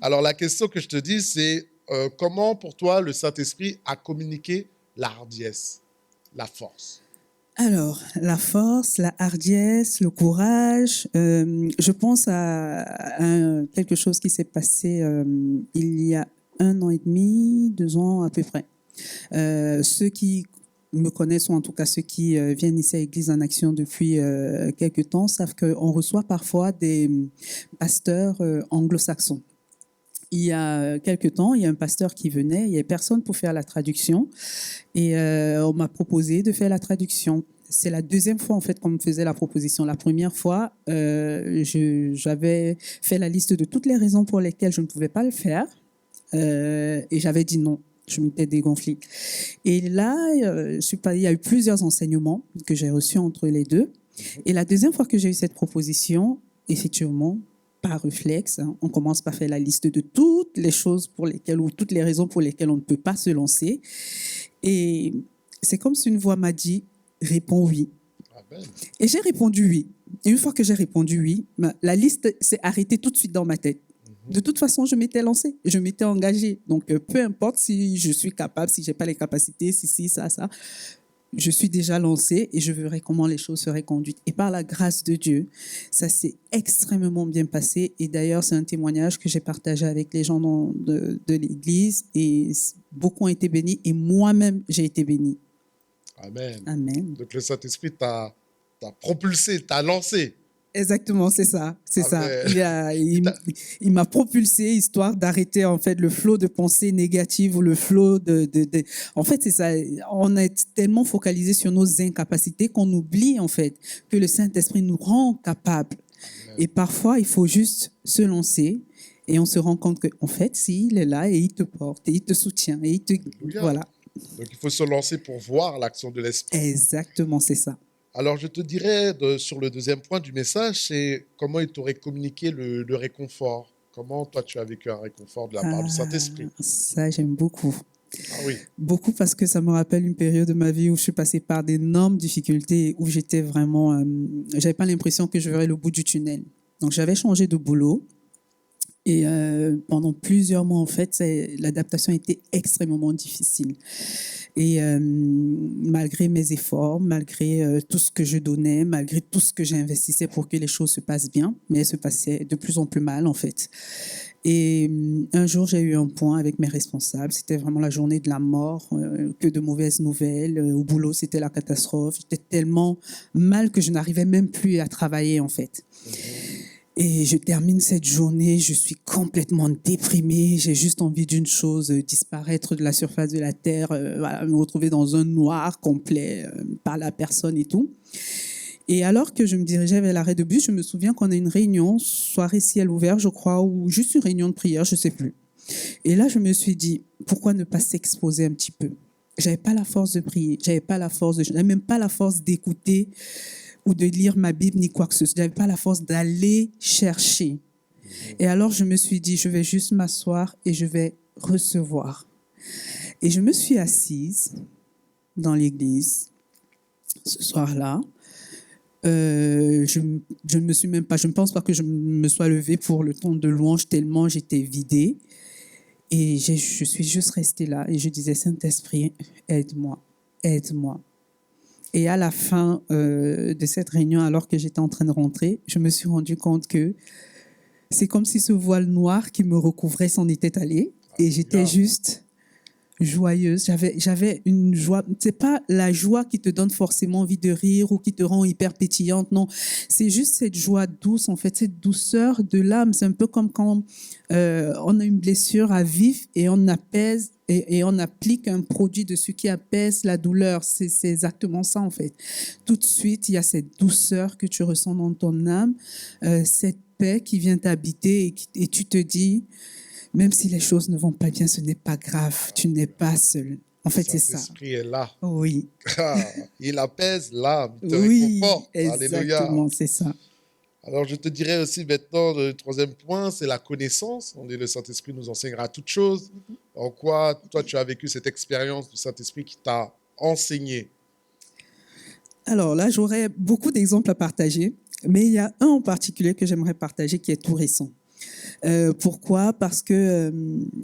Alors, la question que je te dis, c'est comment pour toi le Saint-Esprit a communiqué la hardiesse, la force? Alors, la force, la hardiesse, le courage, je pense à quelque chose qui s'est passé il y a 1 an et demi, 2 ans à peu près. Ceux qui me connaissent, ou en tout cas ceux qui viennent ici à Église en Action depuis quelques temps, savent qu'on reçoit parfois des pasteurs anglo-saxons. Il y a quelques temps, il y a un pasteur qui venait, il n'y avait personne pour faire la traduction et on m'a proposé de faire la traduction. C'est la deuxième fois en fait qu'on me faisait la proposition. La première fois, j'avais fait la liste de toutes les raisons pour lesquelles je ne pouvais pas le faire et j'avais dit non. Je m'étais dégonflée. Et là, il y a eu plusieurs enseignements que j'ai reçus entre les deux. Et la deuxième fois que j'ai eu cette proposition, effectivement, par réflexe, on commence par faire la liste de toutes les choses pour lesquelles ou toutes les raisons pour lesquelles on ne peut pas se lancer. Et c'est comme si une voix m'a dit « réponds oui ». Et j'ai répondu oui. Et une fois que j'ai répondu oui, la liste s'est arrêtée tout de suite dans ma tête. De toute façon, je m'étais lancée, je m'étais engagée. Donc, peu importe si je suis capable, si je n'ai pas les capacités, si, ça, je suis déjà lancée et je verrai comment les choses seraient conduites. Et par la grâce de Dieu, ça s'est extrêmement bien passé. Et d'ailleurs, c'est un témoignage que j'ai partagé avec les gens de l'Église et beaucoup ont été bénis et moi-même, j'ai été bénie. Amen. Amen. Donc, le Saint-Esprit t'a propulsé, t'a lancé. Exactement, c'est ça, c'est ça. Il m'a propulsé histoire d'arrêter en fait le flot de pensées négatives ou le flot En fait, c'est ça. On est tellement focalisé sur nos incapacités qu'on oublie en fait que le Saint-Esprit nous rend capables. Et parfois, il faut juste se lancer et on se rend compte que en fait, s'il est là et il te porte et il te soutient et il te voilà. Donc, il faut se lancer pour voir l'action de l'Esprit. Exactement, c'est ça. Alors, je te dirais, sur le deuxième point du message, c'est comment il t'aurait communiqué le réconfort. Comment, toi, tu as vécu un réconfort de la part du Saint-Esprit? Ça, j'aime beaucoup. Ah oui. Beaucoup parce que ça me rappelle une période de ma vie où je suis passée par d'énormes difficultés, où j'étais vraiment... j'avais pas l'impression que je verrais le bout du tunnel. Donc, j'avais changé de boulot. Et pendant plusieurs mois, en fait, l'adaptation était extrêmement difficile. Et malgré mes efforts, malgré tout ce que je donnais, malgré tout ce que j'investissais pour que les choses se passent bien, mais elles se passaient de plus en plus mal, en fait. Et un jour, j'ai eu un point avec mes responsables. C'était vraiment la journée de la mort, que de mauvaises nouvelles. Au boulot, c'était la catastrophe. J'étais tellement mal que je n'arrivais même plus à travailler, en fait. Et je termine cette journée, je suis complètement déprimée, j'ai juste envie d'une chose, disparaître de la surface de la Terre, voilà, me retrouver dans un noir complet par la personne et tout. Et alors que je me dirigeais vers l'arrêt de bus, je me souviens qu'on a une réunion, soirée ciel ouvert, je crois, ou juste une réunion de prière, je ne sais plus. Et là, je me suis dit, pourquoi ne pas s'exposer un petit peu? J'avais pas la force de prier, je n'avais même pas la force d'écouter ou de lire ma Bible, ni quoi que ce soit. Je n'avais pas la force d'aller chercher. Et alors, je me suis dit, je vais juste m'asseoir et je vais recevoir. Et je me suis assise dans l'église ce soir-là. Je ne pense pas que je me sois levée pour le temps de louange tellement j'étais vidée. Et je suis juste restée là et je disais, Saint-Esprit, aide-moi, aide-moi. Et à la fin de cette réunion, alors que j'étais en train de rentrer, je me suis rendu compte que c'est comme si ce voile noir qui me recouvrait s'en était allé. Et j'étais juste joyeuse. J'avais une joie. C'est pas la joie qui te donne forcément envie de rire ou qui te rend hyper pétillante. Non, c'est juste cette joie douce, en fait, cette douceur de l'âme. C'est un peu comme quand on a une blessure à vif et on apaise et on applique un produit dessus qui apaise la douleur. C'est exactement ça, en fait. Tout de suite, il y a cette douceur que tu ressens dans ton âme, cette paix qui vient t'habiter et tu te dis, même si les choses ne vont pas bien, ce n'est pas grave, tu n'es pas seul. En fait, c'est ça. L'Esprit est là. Oui. Il apaise l'âme, il te Oui, réconforte. Alléluia. exactement, c'est ça. Alors, je te dirais aussi maintenant, le troisième point, c'est la connaissance. On dit le Saint-Esprit nous enseignera toutes choses. En quoi, toi, tu as vécu cette expérience du Saint-Esprit qui t'a enseigné? Alors là, j'aurais beaucoup d'exemples à partager, mais il y a un en particulier que j'aimerais partager qui est tout récent. Pourquoi? Parce que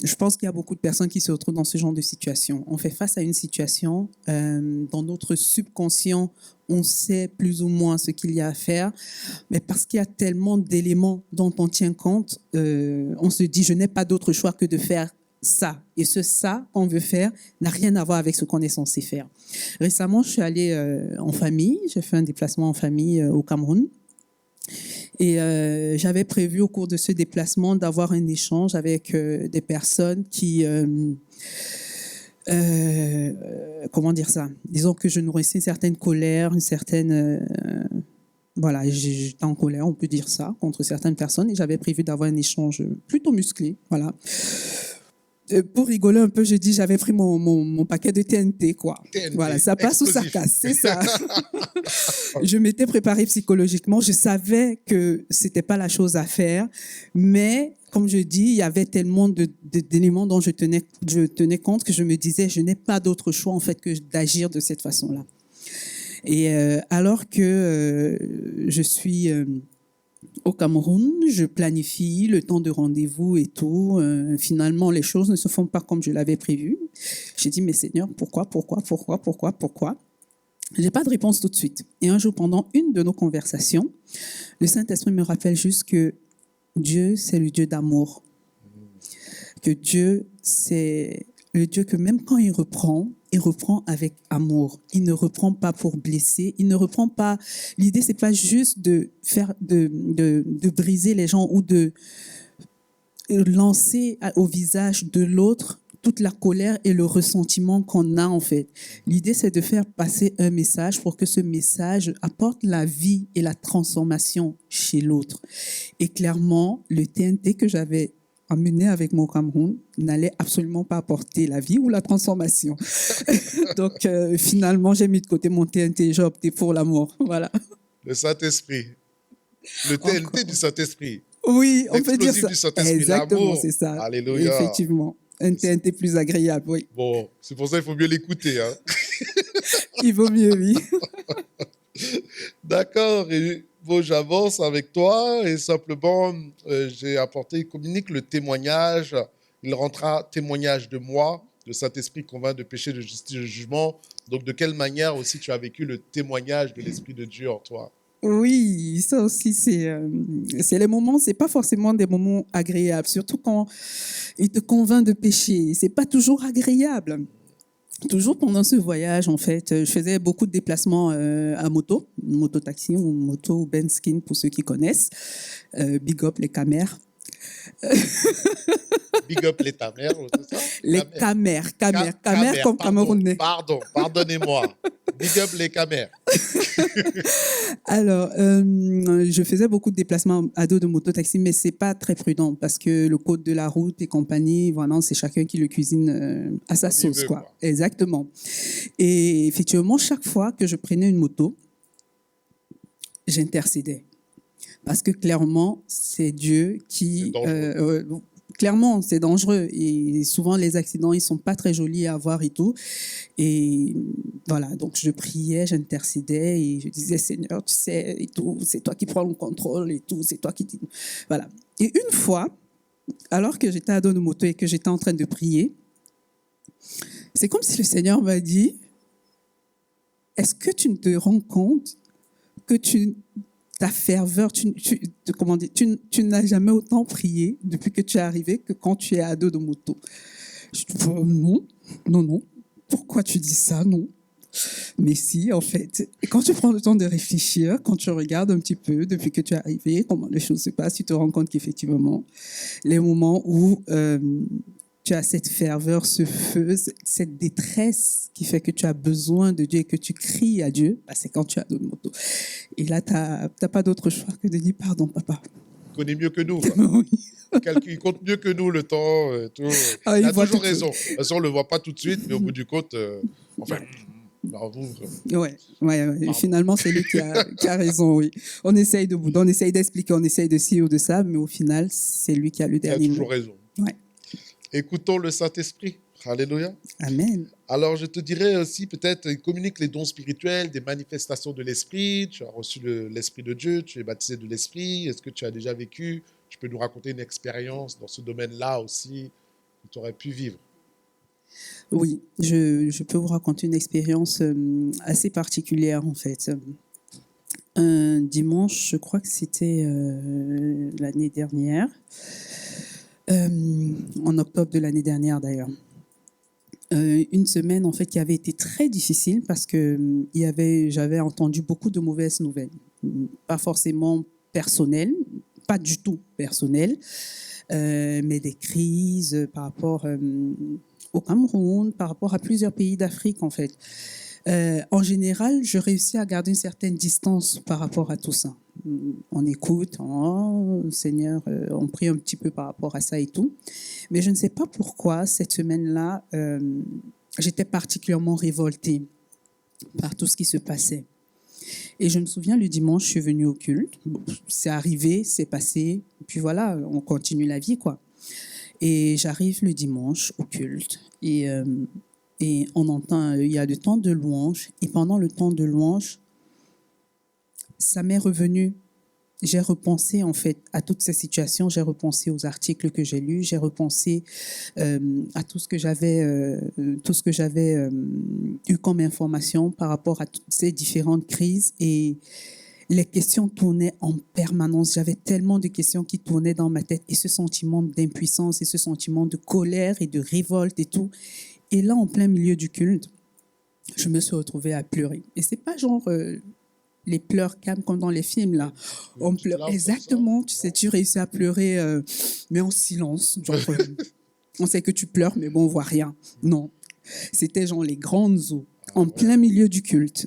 je pense qu'il y a beaucoup de personnes qui se retrouvent dans ce genre de situation. On fait face à une situation, dans notre subconscient, on sait plus ou moins ce qu'il y a à faire, mais parce qu'il y a tellement d'éléments dont on tient compte, on se dit, je n'ai pas d'autre choix que de faire ça. Et ce ça qu'on veut faire n'a rien à voir avec ce qu'on est censé faire. Récemment, je suis allée en famille, j'ai fait un déplacement en famille au Cameroun. Et j'avais prévu au cours de ce déplacement d'avoir un échange avec des personnes qui, comment dire ça, disons que je nourrissais une certaine colère, une certaine, voilà, j'étais en colère, on peut dire ça, contre certaines personnes, et j'avais prévu d'avoir un échange plutôt musclé, voilà. Pour rigoler un peu, je dis j'avais pris mon paquet de TNT, quoi. TNT, voilà, ça passe ou ça explosif. casse, c'est ça. Je m'étais préparée psychologiquement, je savais que c'était pas la chose à faire, mais comme je dis, il y avait tellement d'éléments dont je tenais compte que je me disais je n'ai pas d'autre choix en fait que d'agir de cette façon-là. Et alors que je suis au Cameroun, je planifie le temps de rendez-vous et tout. Finalement, les choses ne se font pas comme je l'avais prévu. J'ai dit, mais Seigneur, pourquoi? J'ai pas de réponse tout de suite. Et un jour, pendant une de nos conversations, le Saint-Esprit me rappelle juste que Dieu, c'est le Dieu d'amour. Que Dieu, c'est le Dieu que même quand il reprend avec amour. Il ne reprend pas pour blesser. Il ne reprend pas. L'idée, c'est pas juste de briser les gens ou de lancer au visage de l'autre toute la colère et le ressentiment qu'on a en fait. L'idée, c'est de faire passer un message pour que ce message apporte la vie et la transformation chez l'autre. Et clairement, le TNT que j'avais emmené avec mon Cameroun n'allait absolument pas apporter la vie ou la transformation. Donc, finalement, j'ai mis de côté mon TNT et j'ai opté pour l'amour. Voilà. Le Saint-Esprit. Le TNT du Saint-Esprit. Oui, on peut dire ça. L'explosif du Saint-Esprit, Exactement, l'amour. c'est ça. Alléluia. Effectivement. Un TNT plus agréable, oui. Bon, c'est pour ça qu'il faut mieux l'écouter. Hein. Il vaut mieux, oui. D'accord. Et bon, j'avance avec toi et simplement, j'ai apporté, il communique le témoignage. Il rendra témoignage de moi. Le Saint-Esprit convainc de péché, de justice, de jugement. Donc, de quelle manière aussi tu as vécu le témoignage de l'Esprit de Dieu en toi? Oui, ça aussi, c'est les moments, c'est pas forcément des moments agréables, surtout quand il te convainc de pécher. C'est pas toujours agréable. Toujours pendant ce voyage, en fait, je faisais beaucoup de déplacements à moto-taxi ou moto Benskin pour ceux qui connaissent. Big up les camères. Big up les tamers, c'est ça? Les camères comme Camerounais. Pardonnez-moi. Big up les camères. Alors, je faisais beaucoup de déplacements à dos de moto-taxi, mais c'est pas très prudent parce que le code de la route et compagnie, vraiment, c'est chacun qui le cuisine à sa sauce, quoi. Exactement. Et effectivement, chaque fois que je prenais une moto, j'intercédais. Parce que clairement, c'est Dieu qui... clairement, c'est dangereux. Et souvent, les accidents, ils sont pas très jolis à voir et tout. Et voilà, donc je priais, j'intercédais et je disais, Seigneur, tu sais, et tout, c'est toi qui prends le contrôle et tout, c'est toi qui... Voilà. Et une fois, alors que j'étais à dos de moto et que j'étais en train de prier, c'est comme si le Seigneur m'a dit, est-ce que tu ne te rends compte que ta ferveur, tu n'as jamais autant prié depuis que tu es arrivé que quand tu es à dos de moto. Je dis, non, non, non. Pourquoi tu dis ça? Non. Mais si, en fait. Et quand tu prends le temps de réfléchir, quand tu regardes un petit peu depuis que tu es arrivé, comment les choses se passent, tu te rends compte qu'effectivement, les moments où tu as cette ferveur, ce feu, cette détresse qui fait que tu as besoin de Dieu et que tu cries à Dieu, bah, c'est quand tu as de moto. Et là, tu n'as pas d'autre choix que de dire pardon, papa. Il connaît mieux que nous. Quoi. Oui. Il compte mieux que nous le temps. Tout. Ah, il a voit toujours tout. raison. De toute façon, on ne le voit pas tout de suite, mais au bout du compte, enfin, bravo. Ouais. Et finalement, c'est lui qui a raison, oui. On essaye d'expliquer, on essaye de ci ou de ça, mais au final, c'est lui qui a le Il a dernier mot. toujours raison. Ouais. Écoutons le Saint-Esprit. Alléluia. Amen. Alors, je te dirais aussi, peut-être, il communique les dons spirituels, des manifestations de l'Esprit. Tu as reçu l'Esprit de Dieu, tu es baptisé de l'Esprit. Est-ce que tu as déjà vécu? Tu peux nous raconter une expérience dans ce domaine-là aussi que tu aurais pu vivre? Oui, je peux vous raconter une expérience assez particulière, en fait. Un dimanche, je crois que c'était l'année dernière, en octobre de l'année dernière d'ailleurs. Une semaine en fait qui avait été très difficile parce que j'avais entendu beaucoup de mauvaises nouvelles, pas forcément personnelles, pas du tout personnelles, mais des crises par rapport au Cameroun, par rapport à plusieurs pays d'Afrique en fait. En général, je réussis à garder une certaine distance par rapport à tout ça. On écoute, oh, Seigneur, on prie un petit peu par rapport à ça et tout. Mais je ne sais pas pourquoi, cette semaine-là, j'étais particulièrement révoltée par tout ce qui se passait. Et je me souviens, le dimanche, je suis venue au culte. Bon, c'est arrivé, c'est passé, puis voilà, on continue la vie, quoi. Et j'arrive le dimanche au culte et on entend, il y a le temps de louange. Et pendant le temps de louange, ça m'est revenu. J'ai repensé en fait à toutes ces situations. J'ai repensé aux articles que j'ai lus. J'ai repensé à tout ce que j'avais eu comme information par rapport à toutes ces différentes crises. Et les questions tournaient en permanence. J'avais tellement de questions qui tournaient dans ma tête. Et ce sentiment d'impuissance et ce sentiment de colère et de révolte et tout. Et là, en plein milieu du culte, je me suis retrouvée à pleurer. Et c'est pas genre les pleurs calmes comme dans les films, là. On pleure. Exactement, tu sais, tu réussis à pleurer, mais en silence. Genre, on sait que tu pleures, mais bon, on voit rien. Non, c'était genre les grandes eaux. En plein milieu du culte.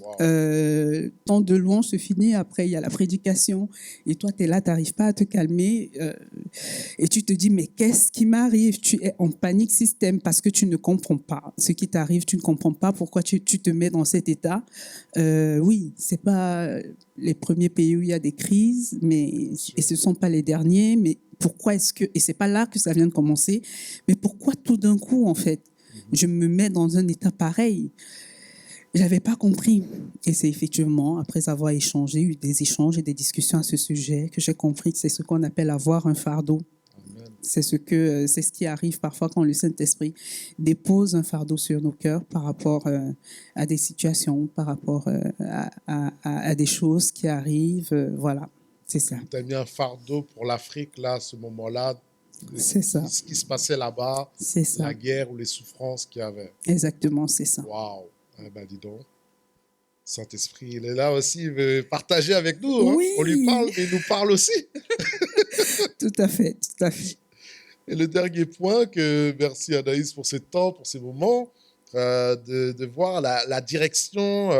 Temps de louange se finit, après il y a la prédication, et toi tu es là, tu n'arrives pas à te calmer, et tu te dis, mais qu'est-ce qui m'arrive? Tu es en panique système parce que tu ne comprends pas ce qui t'arrive, tu ne comprends pas pourquoi tu te mets dans cet état. Oui, ce n'est pas les premiers pays où il y a des crises, et ce ne sont pas les derniers, mais pourquoi est-ce que, et ce n'est pas là que ça vient de commencer, mais pourquoi tout d'un coup, en fait, je me mets dans un état pareil? Je n'avais pas compris. Et c'est effectivement, après avoir eu des échanges et des discussions à ce sujet, que j'ai compris que c'est ce qu'on appelle avoir un fardeau. Amen. C'est ce qui arrive parfois quand le Saint-Esprit dépose un fardeau sur nos cœurs par rapport à des situations, par rapport à des choses qui arrivent. Voilà, c'est ça. Tu as mis un fardeau pour l'Afrique, là, à ce moment-là. C'est ça. Ce qui se passait là-bas, c'est ça. La guerre ou les souffrances qu'il y avait. Exactement, c'est ça. Waouh! Eh ben, dis donc, Saint-Esprit, il est là aussi, il veut partager avec nous. Hein? Oui. On lui parle, mais il nous parle aussi. Tout à fait, tout à fait. Et le dernier point, merci Anaïs pour ce temps, pour ces moments, de voir la direction.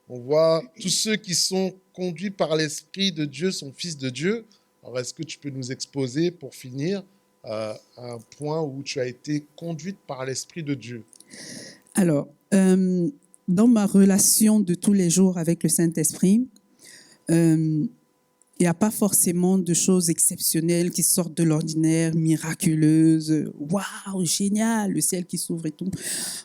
On voit tous ceux qui sont conduits par l'Esprit de Dieu sont fils de Dieu. Alors, est-ce que tu peux nous exposer, pour finir, un point où tu as été conduite par l'Esprit de Dieu? Alors, dans ma relation de tous les jours avec le Saint-Esprit, il n'y a pas forcément de choses exceptionnelles qui sortent de l'ordinaire, miraculeuses. Waouh, génial, le ciel qui s'ouvre et tout.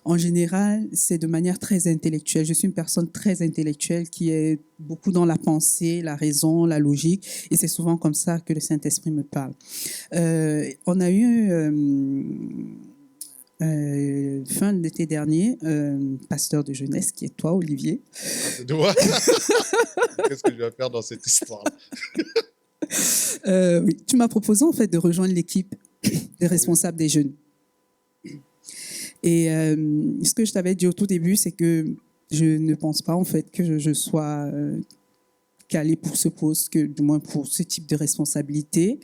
En général, c'est de manière très intellectuelle. Je suis une personne très intellectuelle qui est beaucoup dans la pensée, la raison, la logique. Et c'est souvent comme ça que le Saint-Esprit me parle. On a eu... fin de l'été dernier, pasteur de jeunesse, qui est toi, Olivier. C'est toi. Qu'est-ce que je vais faire dans cette histoire? Oui, tu m'as proposé en fait de rejoindre l'équipe des responsables des jeunes. Et ce que je t'avais dit au tout début, c'est que je ne pense pas en fait que je sois calée pour ce poste, que du moins pour ce type de responsabilité.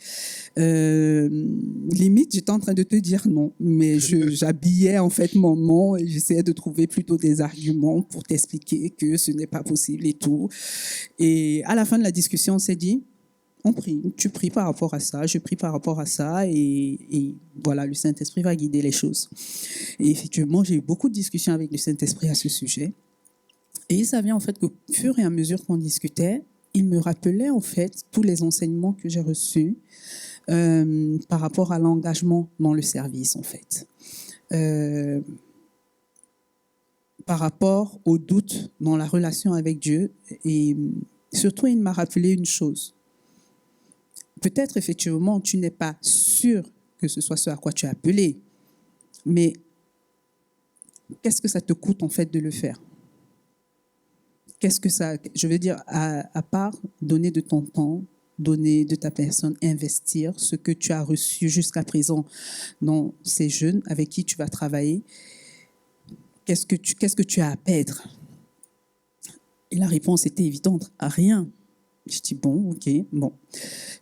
Limite, j'étais en train de te dire non, mais j'habillais en fait mon nom et j'essayais de trouver plutôt des arguments pour t'expliquer que ce n'est pas possible et tout. Et à la fin de la discussion, on s'est dit, on prie, tu pries par rapport à ça, je prie par rapport à ça, et voilà, le Saint-Esprit va guider les choses. Et effectivement, j'ai eu beaucoup de discussions avec le Saint-Esprit à ce sujet. Et il s'avère en fait qu'au fur et à mesure qu'on discutait, il me rappelait en fait tous les enseignements que j'ai reçus par rapport à l'engagement dans le service en fait. Par rapport au doute dans la relation avec Dieu, et surtout il m'a rappelé une chose. Peut-être effectivement tu n'es pas sûr que ce soit ce à quoi tu es appelé, mais qu'est-ce que ça te coûte en fait de le faire? Qu'est-ce que ça, je veux dire, à part donner de ton temps, donner de ta personne, investir ce que tu as reçu jusqu'à présent dans ces jeunes avec qui tu vas travailler, qu'est-ce que tu as à perdre? Et la réponse était évidente, à rien. Je dis bon, ok, bon,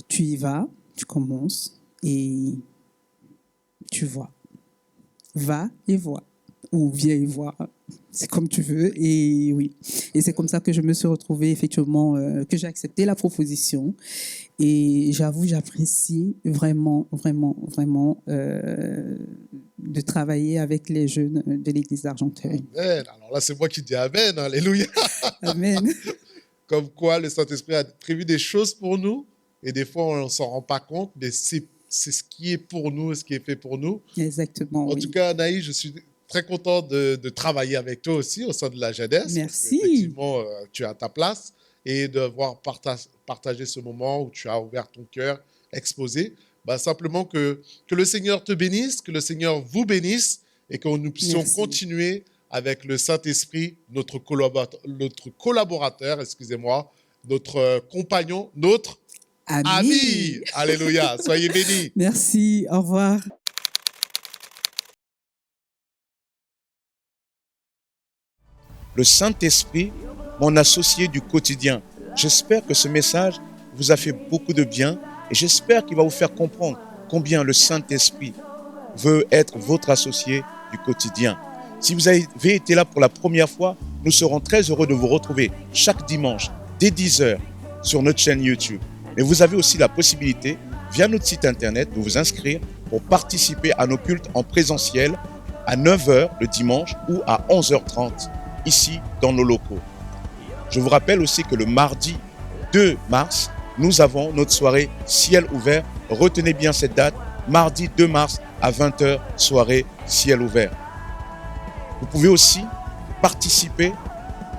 tu y vas, tu commences et tu vois. Va et vois. Ou viens et vois, c'est comme tu veux. Et oui, et c'est comme ça que je me suis retrouvée effectivement, que j'ai accepté la proposition. Et j'avoue, j'apprécie vraiment, vraiment, vraiment de travailler avec les jeunes de l'église d'Argenteuil. Amen. Alors là, c'est moi qui dis Amen, alléluia. Amen. Comme quoi le Saint-Esprit a prévu des choses pour nous, et des fois on ne s'en rend pas compte, mais c'est ce qui est pour nous, ce qui est fait pour nous. Exactement, En tout cas, Anaïs, je suis très content de travailler avec toi aussi au sein de la jeunesse. Merci. Effectivement, tu as ta place, et de voir partager ce moment où tu as ouvert ton cœur, exposé. Simplement que le Seigneur te bénisse, que le Seigneur vous bénisse, et que nous puissions continuer avec le Saint-Esprit, notre collaborateur, excusez-moi, notre compagnon, notre ami. Alléluia, soyez bénis. Merci, au revoir. Le Saint-Esprit, mon associé du quotidien. J'espère que ce message vous a fait beaucoup de bien et j'espère qu'il va vous faire comprendre combien le Saint-Esprit veut être votre associé du quotidien. Si vous avez été là pour la première fois, nous serons très heureux de vous retrouver chaque dimanche dès 10h sur notre chaîne YouTube. Mais vous avez aussi la possibilité, via notre site internet, de vous inscrire pour participer à nos cultes en présentiel à 9h le dimanche ou à 11h30 ici dans nos locaux. Je vous rappelle aussi que le mardi 2 mars, nous avons notre soirée ciel ouvert. Retenez bien cette date, mardi 2 mars à 20h, soirée ciel ouvert. Vous pouvez aussi participer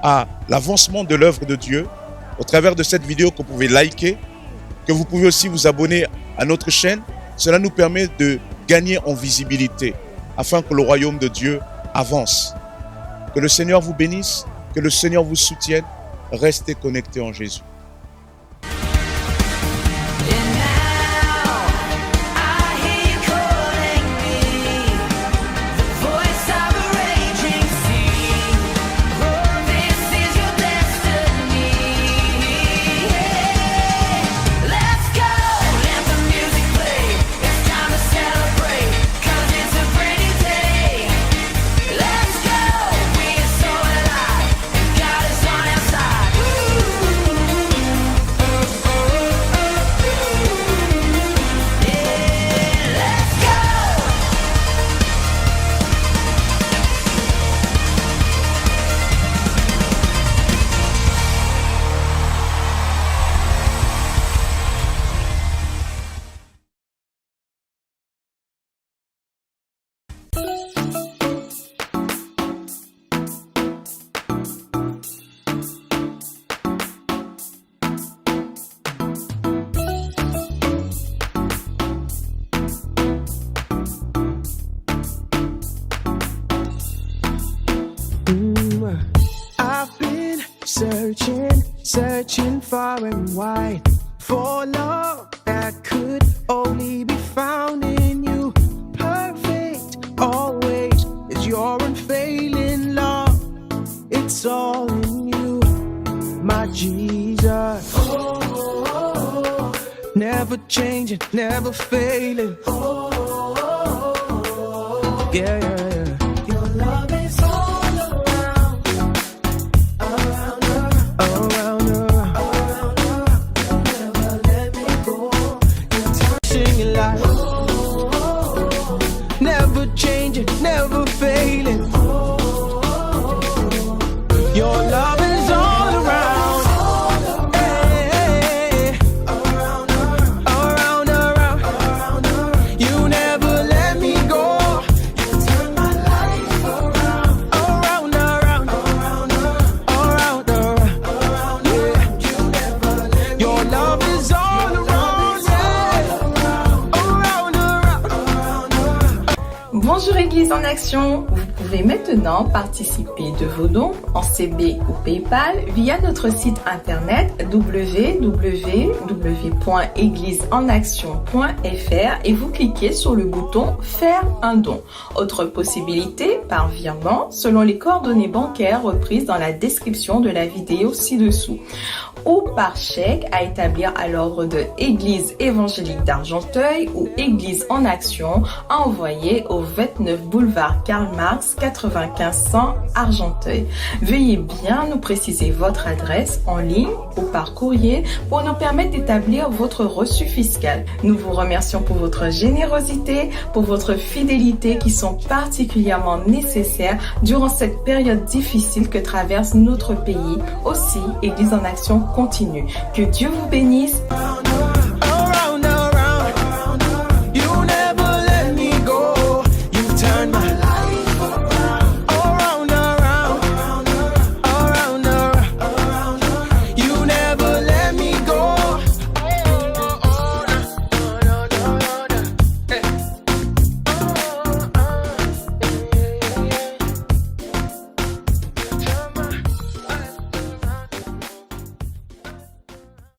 à l'avancement de l'œuvre de Dieu au travers de cette vidéo que vous pouvez liker, que vous pouvez aussi vous abonner à notre chaîne. Cela nous permet de gagner en visibilité afin que le royaume de Dieu avance. Que le Seigneur vous bénisse, que le Seigneur vous soutienne. Restez connectés en Jésus. I've been searching far and wide for love that could only be found in you. Perfect always is your it's all in you, my Jesus. Never changing, never failing. Yeah, yeah, yeah. Your love is all around, around, around, around, around. Never let me go. You're touching your life. Never changing, never failing. Your love is all around. Hey, around, around, around. You never let me go. You turn my life around. Around, around, around, around. Yeah. You never let me go. Your love is all around. Yeah. Around, around. Bonjour Église en action, vous pouvez maintenant participer de vos dons en CB ou PayPal via notre site internet www.égliseenaction.fr et vous cliquez sur le bouton Faire un don. Autre possibilité par virement selon les coordonnées bancaires reprises dans la description de la vidéo ci-dessous, ou par chèque à établir à l'ordre de Église évangélique d'Argenteuil ou Église en action à envoyer au 29 boulevard Karl Marx 95 100 Argenteuil. Veuillez bien nous préciser votre adresse en ligne ou par courrier pour nous permettre d'établir votre reçu fiscal. Nous vous remercions pour votre générosité, pour votre fidélité qui sont particulièrement nécessaires durant cette période difficile que traverse notre pays. Aussi, Église en action continue. Que Dieu vous bénisse.